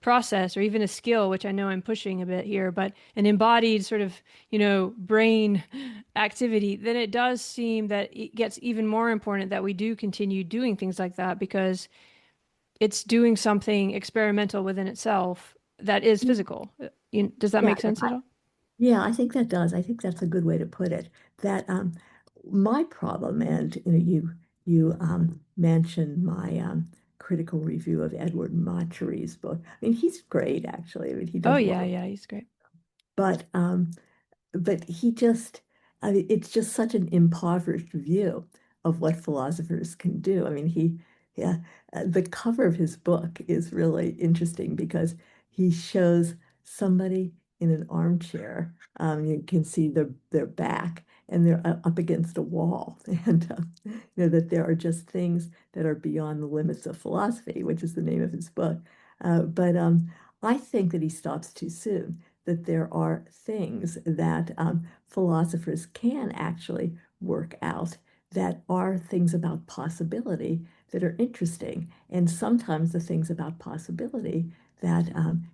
process or even a skill, which I know I'm pushing a bit here, but an embodied sort of, brain activity, then it does seem that it gets even more important that we do continue doing things like that because it's doing something experimental within itself that is physical. Does that Yeah, make sense at all? yeah, I think that does. I think that's a good way to put it. That my problem, and you mentioned my critical review of Edward Machery's book. I mean, he's great, actually. I mean, he Oh does a yeah, lot, yeah, he's great. but he just, I mean, it's just such an impoverished view of what philosophers can do. I mean, yeah, the cover of his book is really interesting because he shows somebody in an armchair. You can see their back, and they're up against a wall, and that there are just things that are beyond the limits of philosophy, which is the name of his book. But I think that he stops too soon, that there are things that philosophers can actually work out that are things about possibility that are interesting. And sometimes the things about possibility that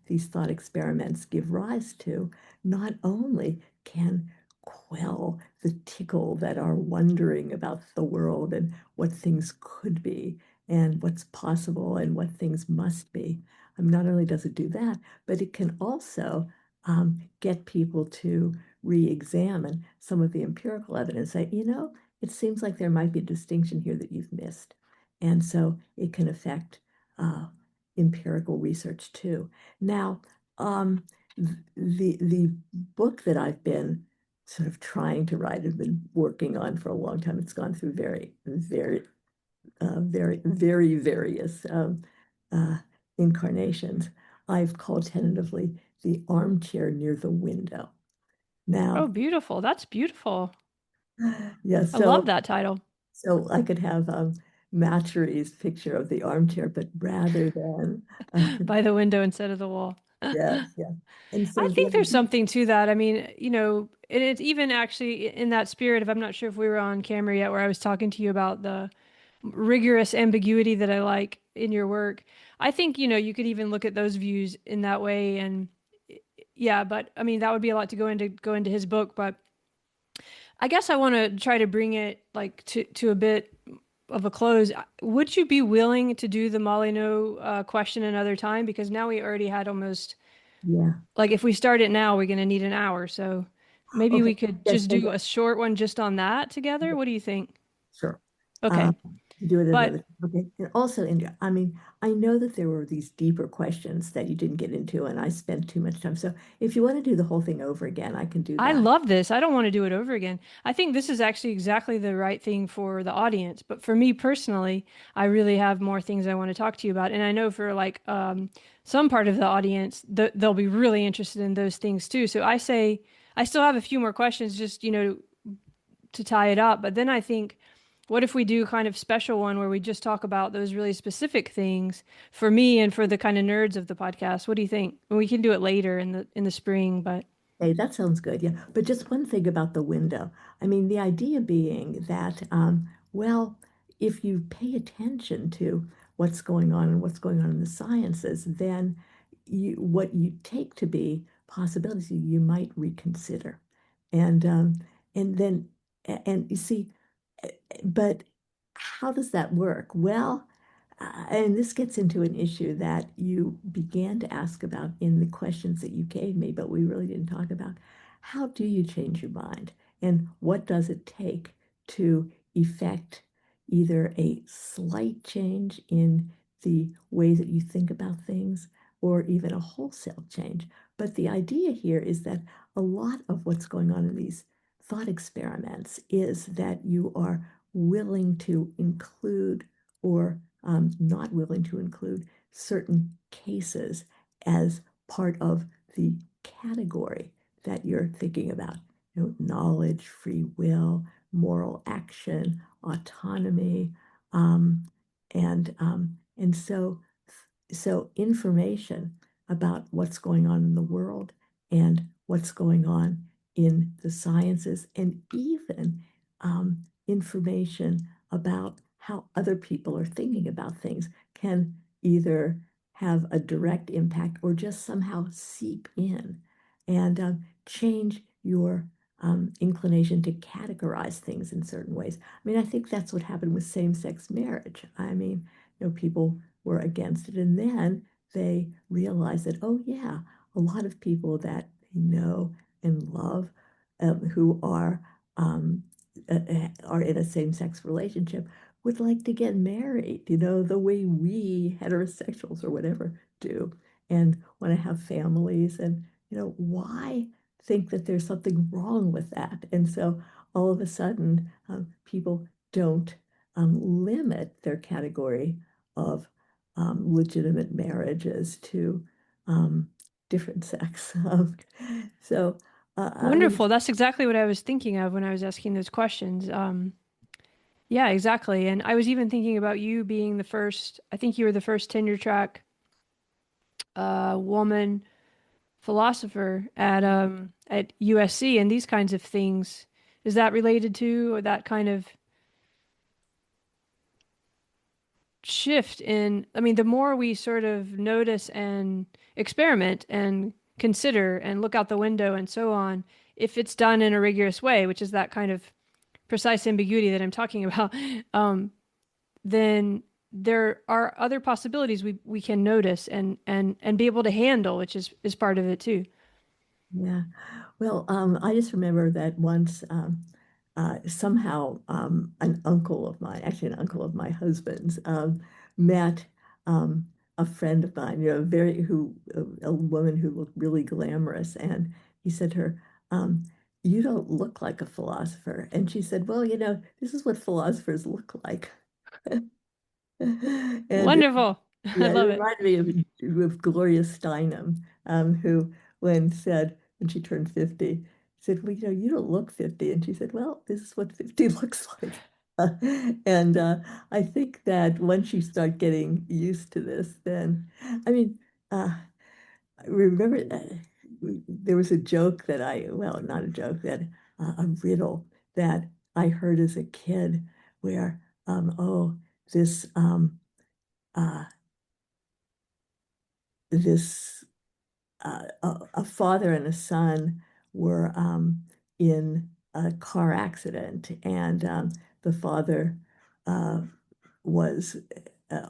these thought experiments give rise to not only can quell the tickle that are wondering about the world and what things could be and what's possible and what things must be. Not only does it do that, but it can also get people to re-examine some of the empirical evidence. Say, it seems like there might be a distinction here that you've missed. And so it can affect uh, empirical research too. Now, the book that I've been sort of trying to write, I've been working on for a long time. It's gone through very various uh, incarnations. I've called tentatively the armchair near the window. Oh, Now, beautiful. That's beautiful. yeah, I love so that title. I could have Machery's picture of the armchair, but rather than By the window instead of the wall. yes, yes. And I so the think there's idea, something to that. I mean, and it's even actually in that spirit of, I'm not sure if we were on camera yet, where I was talking to you about the rigorous ambiguity that I like in your work. I think, you could even look at those views in that way. And yeah, but I mean, that would be a lot to go into his book. But I guess I want to try to bring it like to a bit of a close. Would you be willing to do the Molyneux question another time? Because now we already had almost yeah. like if we start it now, we're going to need an hour. So maybe Okay. we could Yes, just so do a short one just on that together. yeah, What do you think? sure. Okay. Um, do it another But time. Okay. And also, India, I mean, I know that there were these deeper questions that you didn't get into, and I spent too much time. So if you want to do the whole thing over again, I can do I that. love this. I don't want to do it over again. I think this is actually exactly the right thing for the audience. But for me personally, I really have more things I want to talk to you about. And I know for like some part of the audience, they'll be really interested in those things too. So I say, I still have a few more questions just, to tie it up. But then I think, what if we do kind of special one where we just talk about those really specific things for me and for the kind of nerds of the podcast? What do you think? We can do it later in the spring, but Okay, that sounds good. Yeah. But just one thing about the window. I mean, the idea being that, well, if you pay attention to what's going on and what's going on in the sciences, then what you take to be possibilities, you might reconsider. And and then and you see, but how does that work? Well, and this gets into an issue that you began to ask about in the questions that you gave me, but we really didn't talk about. How do you change your mind? And what does it take to effect either a slight change in the way that you think about things or even a wholesale change? But the idea here is that a lot of what's going on in these thought experiments is that you are willing to include or not willing to include certain cases as part of the category that you're thinking about. You know, knowledge, free will, moral action, autonomy, um, and so information about what's going on in the world and what's going on in the sciences, and even information about how other people are thinking about things can either have a direct impact or just somehow seep in and change your inclination to categorize things in certain ways. I mean, I think that's what happened with same-sex marriage. I mean, people were against it, and then they realized that, oh yeah, a lot of people that they know and love who are in a same-sex relationship would like to get married, the way we heterosexuals or whatever do, and want to have families. And, why think that there's something wrong with that? And so all of a sudden, people don't limit their category of legitimate marriages to um, different sex. So, I mean, Wonderful. That's exactly what I was thinking of when I was asking those questions. Yeah, exactly. And I was even thinking about you being the first, I think you were the first tenure track woman philosopher at USC and these kinds of things. Is that related to or that kind of shift in, I mean, the more we sort of notice and experiment and consider and look out the window and so on, if it's done in a rigorous way, which is that kind of precise ambiguity that I'm talking about, then there are other possibilities we can notice and be able to handle, which is part of it too. yeah. Well, I just remember that once somehow an uncle of mine, actually an uncle of my husband's, met a friend of mine, a woman who looked really glamorous, and he said to her, "You don't look like a philosopher." And she said, "Well, this is what philosophers look like." And Wonderful. I yeah, it love it. reminded me of Gloria Steinem, who, when she turned 50, said, "Well, you don't look 50." And she said, "Well, this is what 50 looks like." And I think that once you start getting used to this, then, I mean, I remember there was a joke well, not a joke, a riddle that I heard as a kid where, oh, this, uh, this a father and a son were in a car accident, and the father uh, was,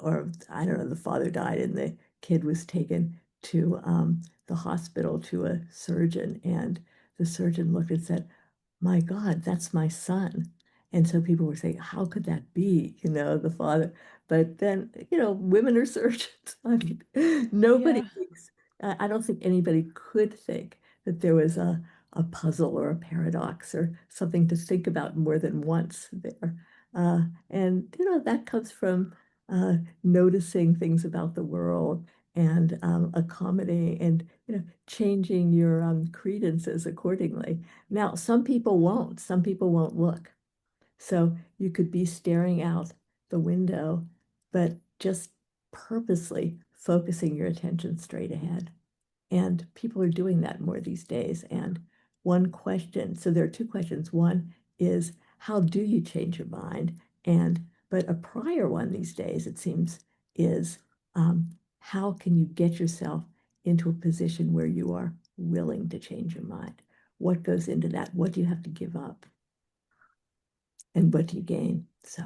or I don't know, the father died, and the kid was taken to the hospital to a surgeon, and the surgeon looked and said, "My God, that's my son." And so people were saying, "How could that be?" The father. But then, women are surgeons. I mean, nobody Yeah. thinks, I don't think anybody could think that there was a puzzle or a paradox or something to think about more than once there. And, that comes from noticing things about the world and accommodating and, changing your credences accordingly. Now, some people won't. Some people won't look. So you could be staring out the window, but just purposely focusing your attention straight ahead. And people are doing that more these days. And one question, so there are two questions. One is, how do you change your mind? But a prior one these days, it seems, is how can you get yourself into a position where you are willing to change your mind? What goes into that? What do you have to give up? And what do you gain? So,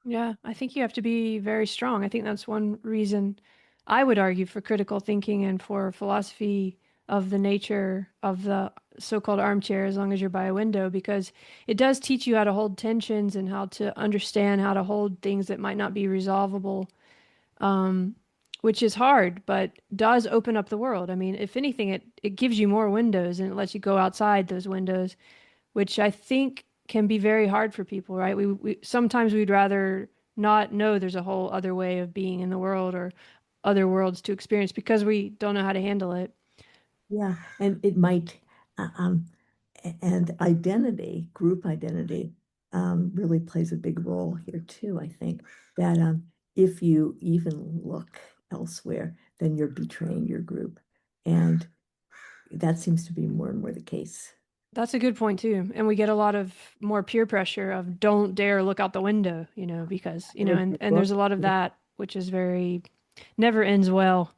Yeah, I think you have to be very strong. I think that's one reason I would argue for critical thinking and for philosophy of the nature of the so-called armchair, as long as you're by a window, because it does teach you how to hold tensions and how to understand how to hold things that might not be resolvable, um, which is hard, but does open up the world. I mean, if anything, it gives you more windows and it lets you go outside those windows, which I think can be very hard for people, right? We sometimes we'd rather not know there's a whole other way of being in the world or other worlds to experience because we don't know how to handle it. yeah, and it might, and identity, group identity, really plays a big role here too. I think that if you even look elsewhere, then you're betraying your group, and that seems to be more and more the case. That's a good point too. And we get a lot of more peer pressure of don't dare look out the window, because, I read your and book. there's a lot of that, which is very, never ends well.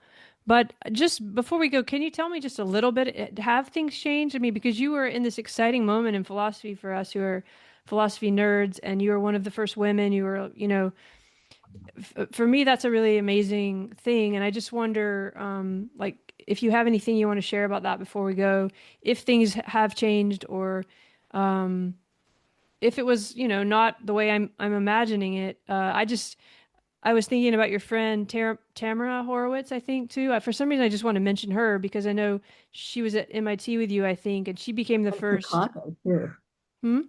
But just before we go, can you tell me just a little bit, have things changed? I mean, because you were in this exciting moment in philosophy for us who are philosophy nerds, and you were one of the first women, you were, for me, that's a really amazing thing. And I just wonder, like, if you have anything you want to share about that before we go, if things have changed or, um, if it was, not the way I'm imagining it. I was thinking about your friend Tamara Horowitz, I think too. For some reason, I just want to mention her because I know she was at MIT with you, I think, and she became the And first. Chicago too. Hmm?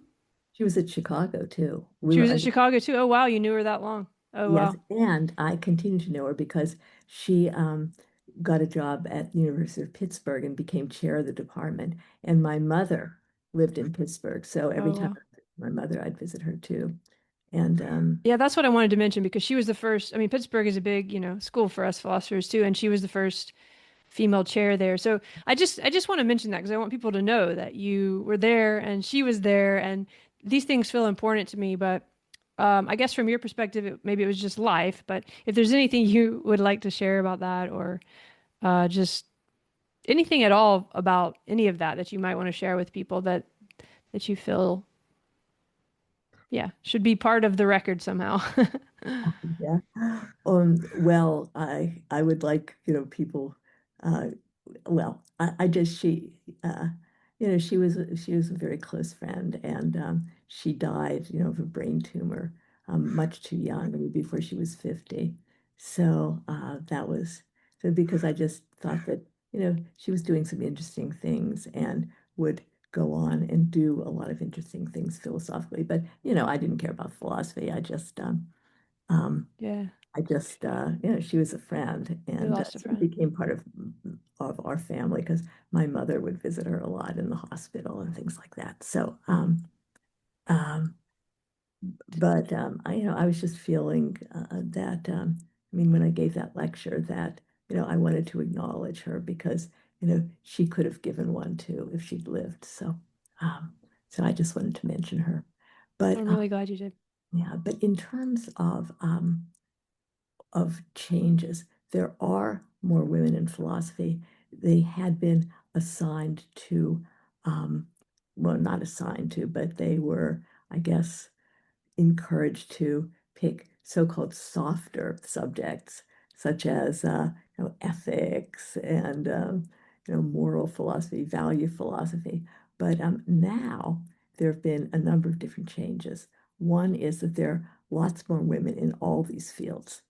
She was at Chicago too. We She were, was at Chicago too. Oh wow, you knew her that long. Oh yes, wow. and I continue to know her because she got a job at the University of Pittsburgh and became chair of the department. And my mother lived in Pittsburgh, so every Oh time wow. I visit my mother, I'd visit her too. And Yeah, that's what I wanted to mention because she was the first. I mean, Pittsburgh is a big, school for us philosophers too, and she was the first female chair there. So I just want to mention that because I want people to know that you were there and she was there, and these things feel important to me. But I guess from your perspective, maybe it was just life. But if there's anything you would like to share about that, or just anything at all about any of that that you might want to share with people that you feel, yeah, should be part of the record somehow. yeah. Well, I would like, people, uh, well, I just she was a very close friend, and she died, of a brain tumor, much too young, I mean, before she was 50. So that was so because I just thought that, she was doing some interesting things and would go on and do a lot of interesting things philosophically. But, I didn't care about philosophy. Um, Yeah, she was a friend, we and lost a sort of friend. became part of our family because my mother would visit her a lot in the hospital and things like that. So, um, but I was just feeling that, I mean, when I gave that lecture, that I wanted to acknowledge her because she could have given one too if she'd lived. Um, so I just wanted to mention her. But I'm really glad you did. yeah, but in terms of changes. There are more women in philosophy. They had been assigned to, well, not assigned to, but they were, I guess, encouraged to pick so-called softer subjects, such as ethics and moral philosophy, value philosophy. But now there have been a number of different changes. One is that there are lots more women in all these fields,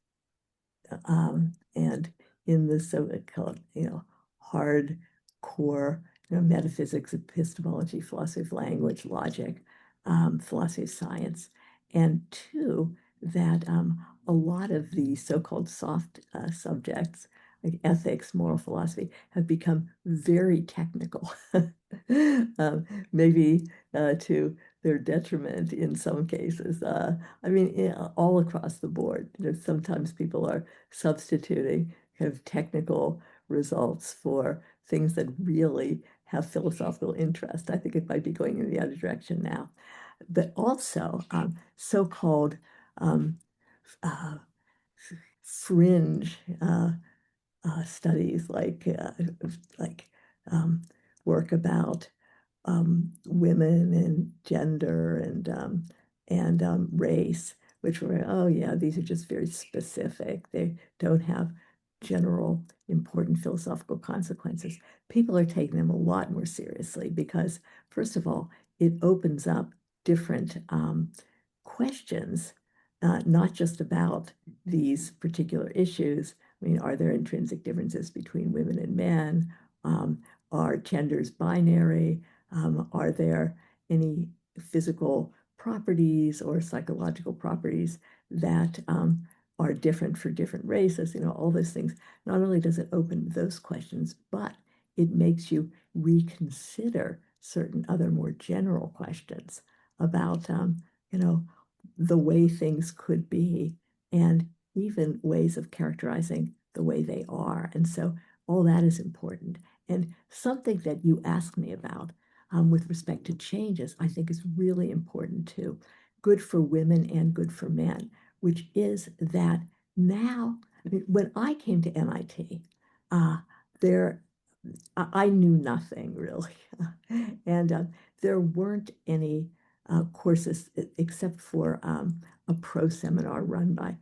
and in the so-called, hardcore, metaphysics, epistemology, philosophy of language, logic, philosophy of science, and two, that a lot of the so-called soft subjects, like ethics, moral philosophy, have become very technical, maybe to their detriment in some cases. I mean, all across the board. Sometimes people are substituting kind of technical results for things that really have philosophical interest. I think it might be going in the other direction now. But also so-called uh, fringe studies like um, work about women and gender and race, which were, oh yeah, these are just very specific. They don't have general important philosophical consequences. People are taking them a lot more seriously because, first of all, it opens up different questions, not just about these particular issues. I mean, are there intrinsic differences between women and men? Are genders binary? Are there any physical properties or psychological properties that are different for different races? All those things. Not only does it open those questions, but it makes you reconsider certain other more general questions about, you know, the way things could be and even ways of characterizing the way they are. And so all that is important. And something that you asked me about with respect to changes, I think is really important too. Good for women and good for men, which is that now, I mean, when I came to MIT, uh, there I knew nothing really, and there weren't any courses except for a pro seminar run by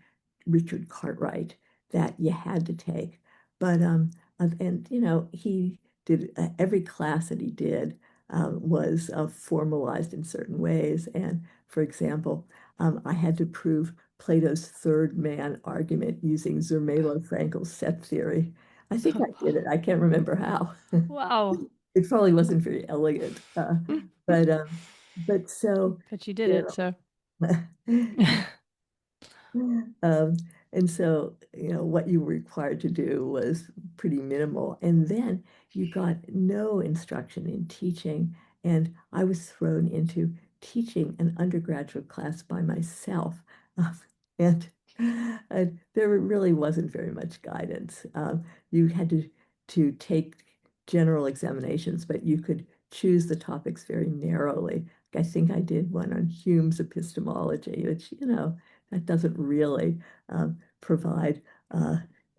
Richard Cartwright that you had to take. But and he did every class that he did was formalized in certain ways. And for example, I had to prove Plato's third man argument using Zermelo-Fraenkel's set theory. I think I did it. I can't remember how. Wow. It probably wasn't very elegant, but so But you did you it, so. know. Um, and so, what you were required to do was pretty minimal. And then you got no instruction in teaching. And I was thrown into teaching an undergraduate class by myself. And, there really wasn't very much guidance. You had to take general examinations, but you could choose the topics very narrowly. I think I did one on Hume's epistemology, which, that doesn't really provide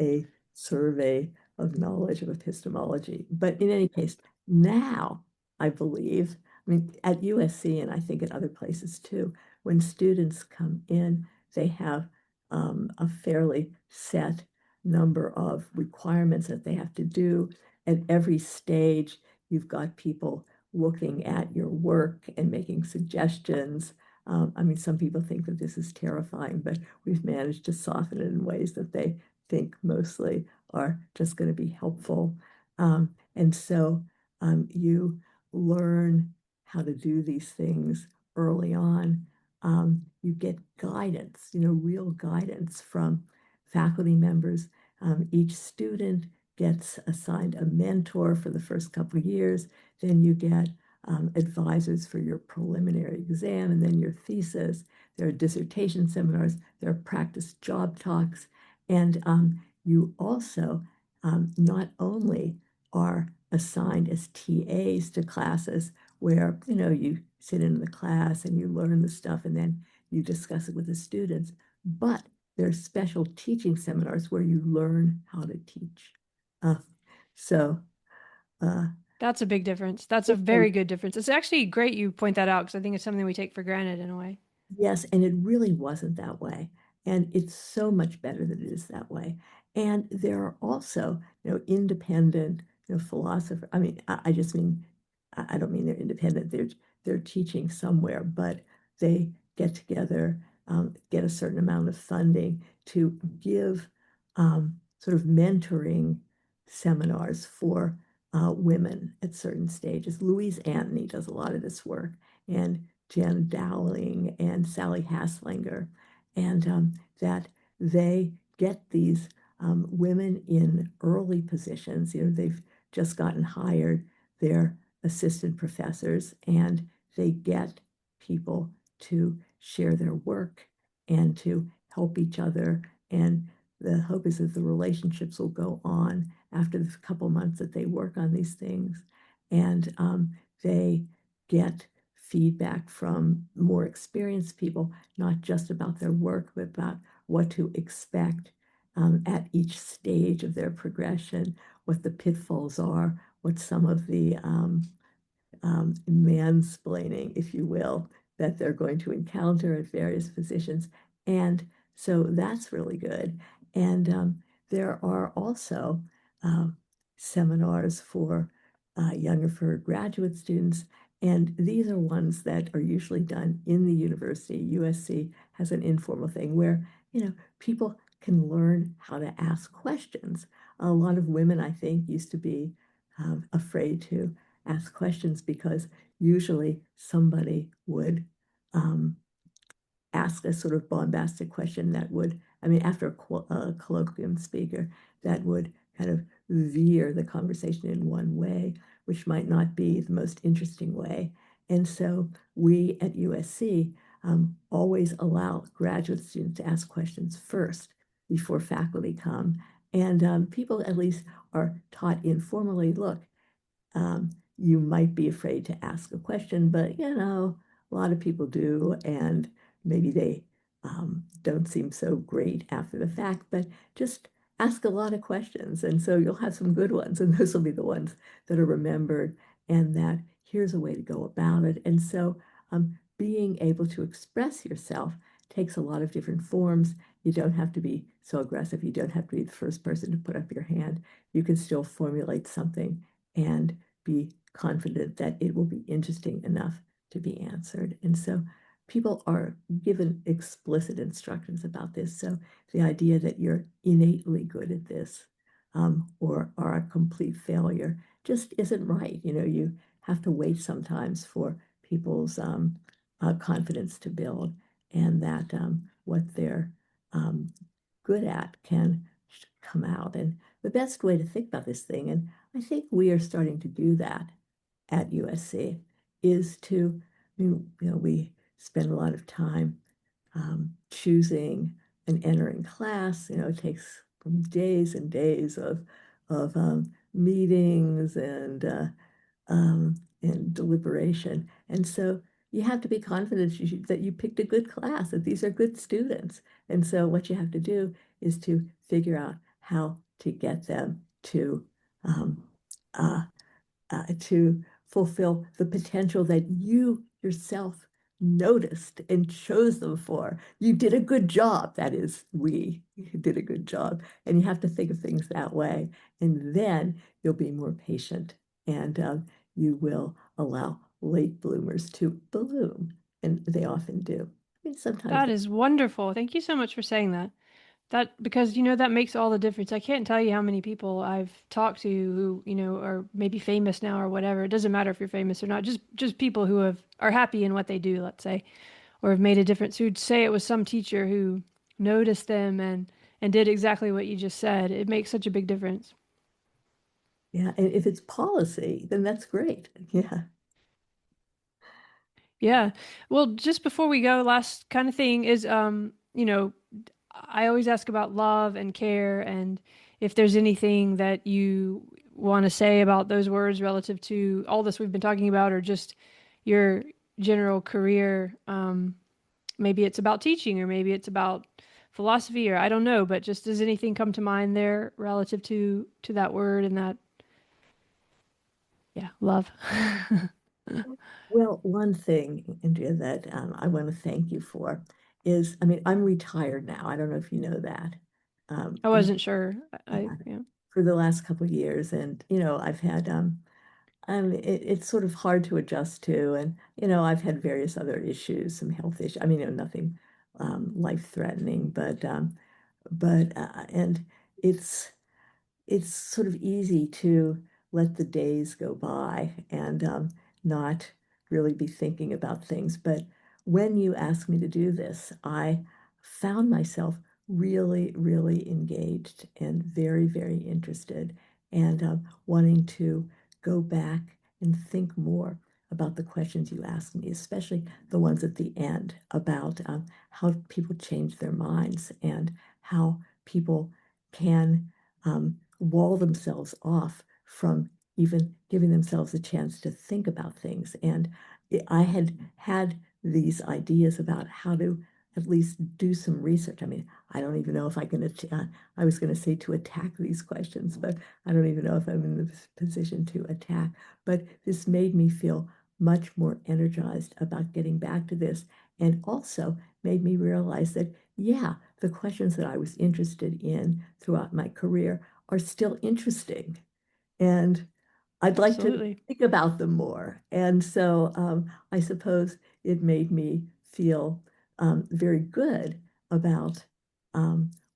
a survey of knowledge of epistemology. But in any case, now I believe, I mean, at USC and I think at other places too, when students come in, they have a fairly set number of requirements that they have to do. At every stage, you've got people looking at your work and making suggestions. I mean, some people think that this is terrifying, but we've managed to soften it in ways that they think mostly are just going to be helpful. And so you learn how to do these things early on. You get guidance, real guidance from faculty members. Each student gets assigned a mentor for the first couple of years. Then you get advisors for your preliminary exam and then your thesis. There are dissertation seminars, there are practice job talks, and you also not only are assigned as TAs to classes where you sit in the class and you learn the stuff and then you discuss it with the students, but there are special teaching seminars where you learn how to teach. Uh, so uh, That's a big difference. That's a very good difference. It's actually great you point that out because I think it's something we take for granted in a way. Yes, and it really wasn't that way. And it's so much better that it is that way. And there are also, independent, philosophers. I mean, I just mean, I don't mean they're independent. They're teaching somewhere, but they get together, get a certain amount of funding to give sort of mentoring seminars for women at certain stages. Louise Antony does a lot of this work, and Jen Dowling and Sally Haslinger, and that they get these women in early positions. They've just gotten hired, they're assistant professors, and they get people to share their work and to help each other. And the hope is that the relationships will go on after the couple months that they work on these things, and they get feedback from more experienced people, not just about their work, but about what to expect at each stage of their progression, what the pitfalls are, what some of the mansplaining, if you will, that they're going to encounter at various positions. And so that's really good. And there are also uh, seminars for for graduate students. And these are ones that are usually done in the university. USC has an informal thing where, people can learn how to ask questions. A lot of women, I think, used to be afraid to ask questions because usually somebody would ask a sort of bombastic question that would, after a colloquium speaker, that would kind of veer the conversation in one way, which might not be the most interesting way. And so we at USC always allow graduate students to ask questions first before faculty come. And people at least are taught informally, look, you might be afraid to ask a question, but a lot of people do, and maybe they don't seem so great after the fact, but just ask a lot of questions. And so you'll have some good ones, and those will be the ones that are remembered, and that here's a way to go about it. And so being able to express yourself takes a lot of different forms. You don't have to be so aggressive. You don't have to be the first person to put up your hand. You can still formulate something and be confident that it will be interesting enough to be answered. And so people are given explicit instructions about this. So the idea that you're innately good at this or are a complete failure just isn't right. You have to wait sometimes for people's confidence to build, and that what they're good at can come out. And the best way to think about this thing, and I think we are starting to do that at USC, is to, we spend a lot of time choosing and entering class. It takes days and days of meetings and deliberation. And so you have to be confident that you picked a good class, that these are good students. And so what you have to do is to figure out how to get them um, uh, to fulfill the potential that you yourself noticed and chose them for. You did a good job. That is, we did a good job. And you have to think of things that way. And then you'll be more patient, and you will allow late bloomers to bloom. And they often do. Sometimes That is wonderful. Thank you so much for saying that. Because that makes all the difference. I can't tell you how many people I've talked to who, are maybe famous now or whatever. It doesn't matter if you're famous or not. Just people who are happy in what they do, let's say, or have made a difference, who'd say it was some teacher who noticed them and did exactly what you just said. It makes such a big difference. yeah, and if it's policy, then that's great. Yeah. Yeah. Well, just before we go, last kind of thing is, I always ask about love and care, and if there's anything that you want to say about those words relative to all this we've been talking about, or just your general career. Maybe it's about teaching, or maybe it's about philosophy, or I don't know. But just does anything come to mind there relative to that word and that, yeah, love? Well, one thing, Andrea, that I want to thank you for is, I'm retired now. I don't know if you know that. I wasn't sure. Yeah, Yeah. for the last couple of years, and I've had it's sort of hard to adjust to, and I've had various other issues, some health issues. Nothing life-threatening, but and it's it's sort of easy to let the days go by and not really be thinking about things. But when you asked me to do this, I found myself really, really engaged and very, very interested, and wanting to go back and think more about the questions you asked me, especially the ones at the end about how people change their minds and how people can wall themselves off from even giving themselves a chance to think about things. And I had these ideas about how to at least do some research. I mean, I don't even know if I can, I was going to say to attack these questions, but I don't even know if I'm in the position to attack. But this made me feel much more energized about getting back to this, and also made me realize that, yeah, the questions that I was interested in throughout my career are still interesting. And I'd like to Absolutely. think about them more. And so I suppose it made me feel very good about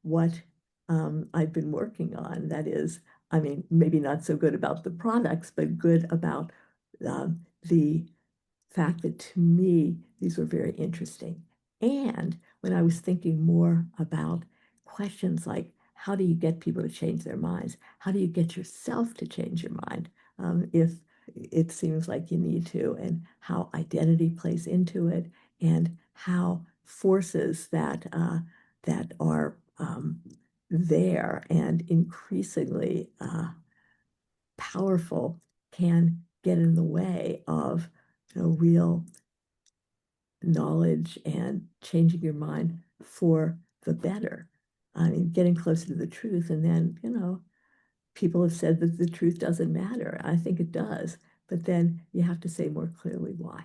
what I've been working on. That is, I mean, maybe not so good about the products, but good about the fact that to me, these were very interesting. And when I was thinking more about questions like, how do you get people to change their minds? How do you get yourself to change your mind if it seems like you need to? And how identity plays into it, and how forces that are there and increasingly powerful can get in the way of real knowledge and changing your mind for the better. I mean, getting closer to the truth. And then, people have said that the truth doesn't matter. I think it does. But then you have to say more clearly why.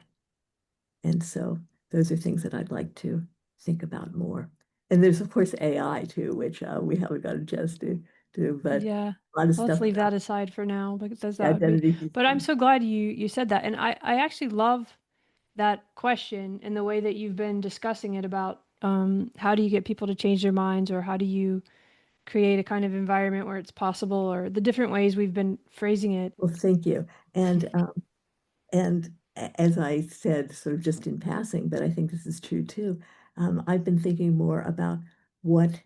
And so those are things that I'd like to think about more. And there's, of course, AI too, which we haven't got a chance to do, but Yeah. a lot of Let's stuff leave about that aside for now because that would be, identity but I'm systems. so glad you said that. And I actually love that question and the way that you've been discussing it about how do you get people to change their minds, or how do you create a kind of environment where it's possible, or the different ways we've been phrasing it. Well, thank you. And as I said, sort of just in passing, but I think this is true too. I've been thinking more about what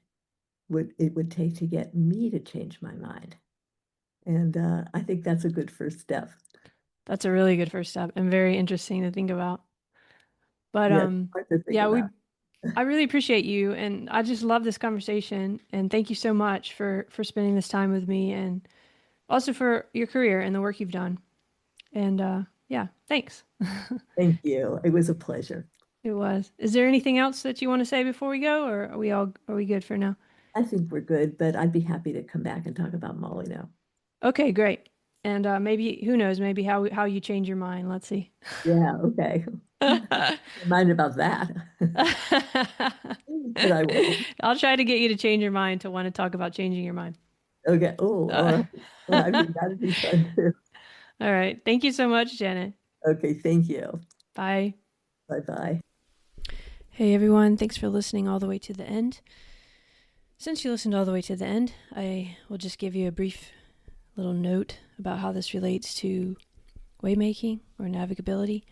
would take to get me to change my mind, and I think that's a good first step. That's a really good first step and very interesting to think about. But Yes, hard to think yeah, about. I really appreciate you, and I just love this conversation, and thank you so much for spending this time with me, and also for your career and the work you've done. And yeah, thanks. Thank you. It was a pleasure. It was. Is there anything else that you want to say before we go, or are we good for now? I think we're good, but I'd be happy to come back and talk about Molly now. Okay, great. And maybe who knows, maybe how you change your mind. Let's see. Yeah, okay. Remind about that. But I won't. I'll try to get you to change your mind to want to talk about changing your mind. Okay. Oh, all Uh, right. Well, I mean, that'd be fun too. all right. Thank you so much, Janet. Okay, thank you. Bye. Bye-bye. Hey everyone, thanks for listening all the way to the end. Since you listened all the way to the end, I will just give you a brief little note about how this relates to waymaking or navigability.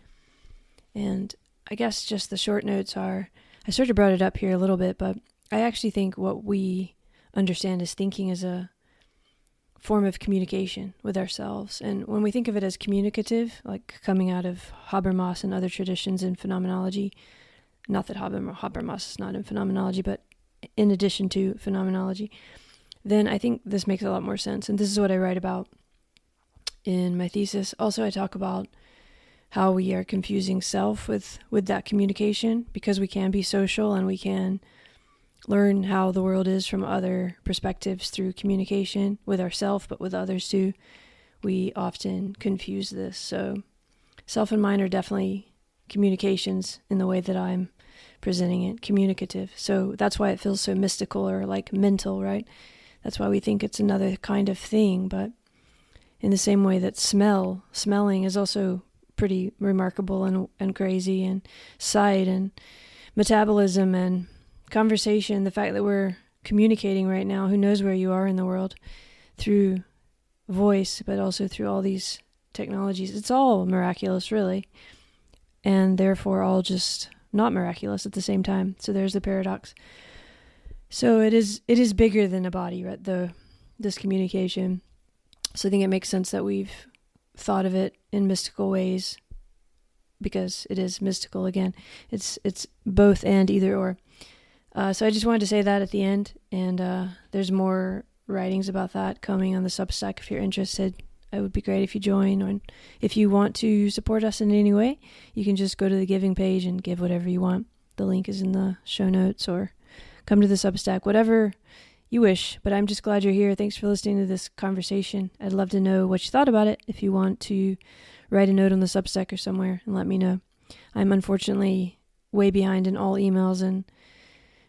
And I guess just the short notes are, I sort of brought it up here a little bit, but I actually think what we understand as thinking is a form of communication with ourselves. And when we think of it as communicative, like coming out of Habermas and other traditions in phenomenology, not that Habermas is not in phenomenology, but in addition to phenomenology, then I think this makes a lot more sense. And this is what I write about in my thesis. Also, I talk about how we are confusing self with that communication, because we can be social and we can learn how the world is from other perspectives through communication with ourselves, but with others too. We often confuse this. So self and mind are definitely communications in the way that I'm presenting it, communicative. So that's why it feels so mystical or like mental, right? That's why we think it's another kind of thing. But in the same way that smelling is also pretty remarkable and crazy, and sight and metabolism and conversation, the fact that we're communicating right now, who knows where you are in the world, through voice, but also through all these technologies. It's all miraculous, really, and therefore all just not miraculous at the same time. So there's the paradox. So it is bigger than a body, right? This communication. So I think it makes sense that we've thought of it in mystical ways, because it is mystical again. It's both and, either or. So I just wanted to say that at the end, and there's more writings about that coming on the Substack if you're interested. It would be great if you join, or if you want to support us in any way, you can just go to the giving page and give whatever you want. The link is in the show notes, or come to the Substack, whatever you wish. But I'm just glad you're here. Thanks for listening to this conversation. I'd love to know what you thought about it. If you want to write a note on the Substack or somewhere and let me know. I'm unfortunately way behind in all emails, and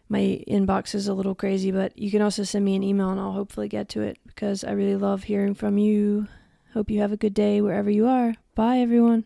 my inbox is a little crazy, but you can also send me an email and I'll hopefully get to it, because I really love hearing from you. Hope you have a good day wherever you are. Bye, everyone.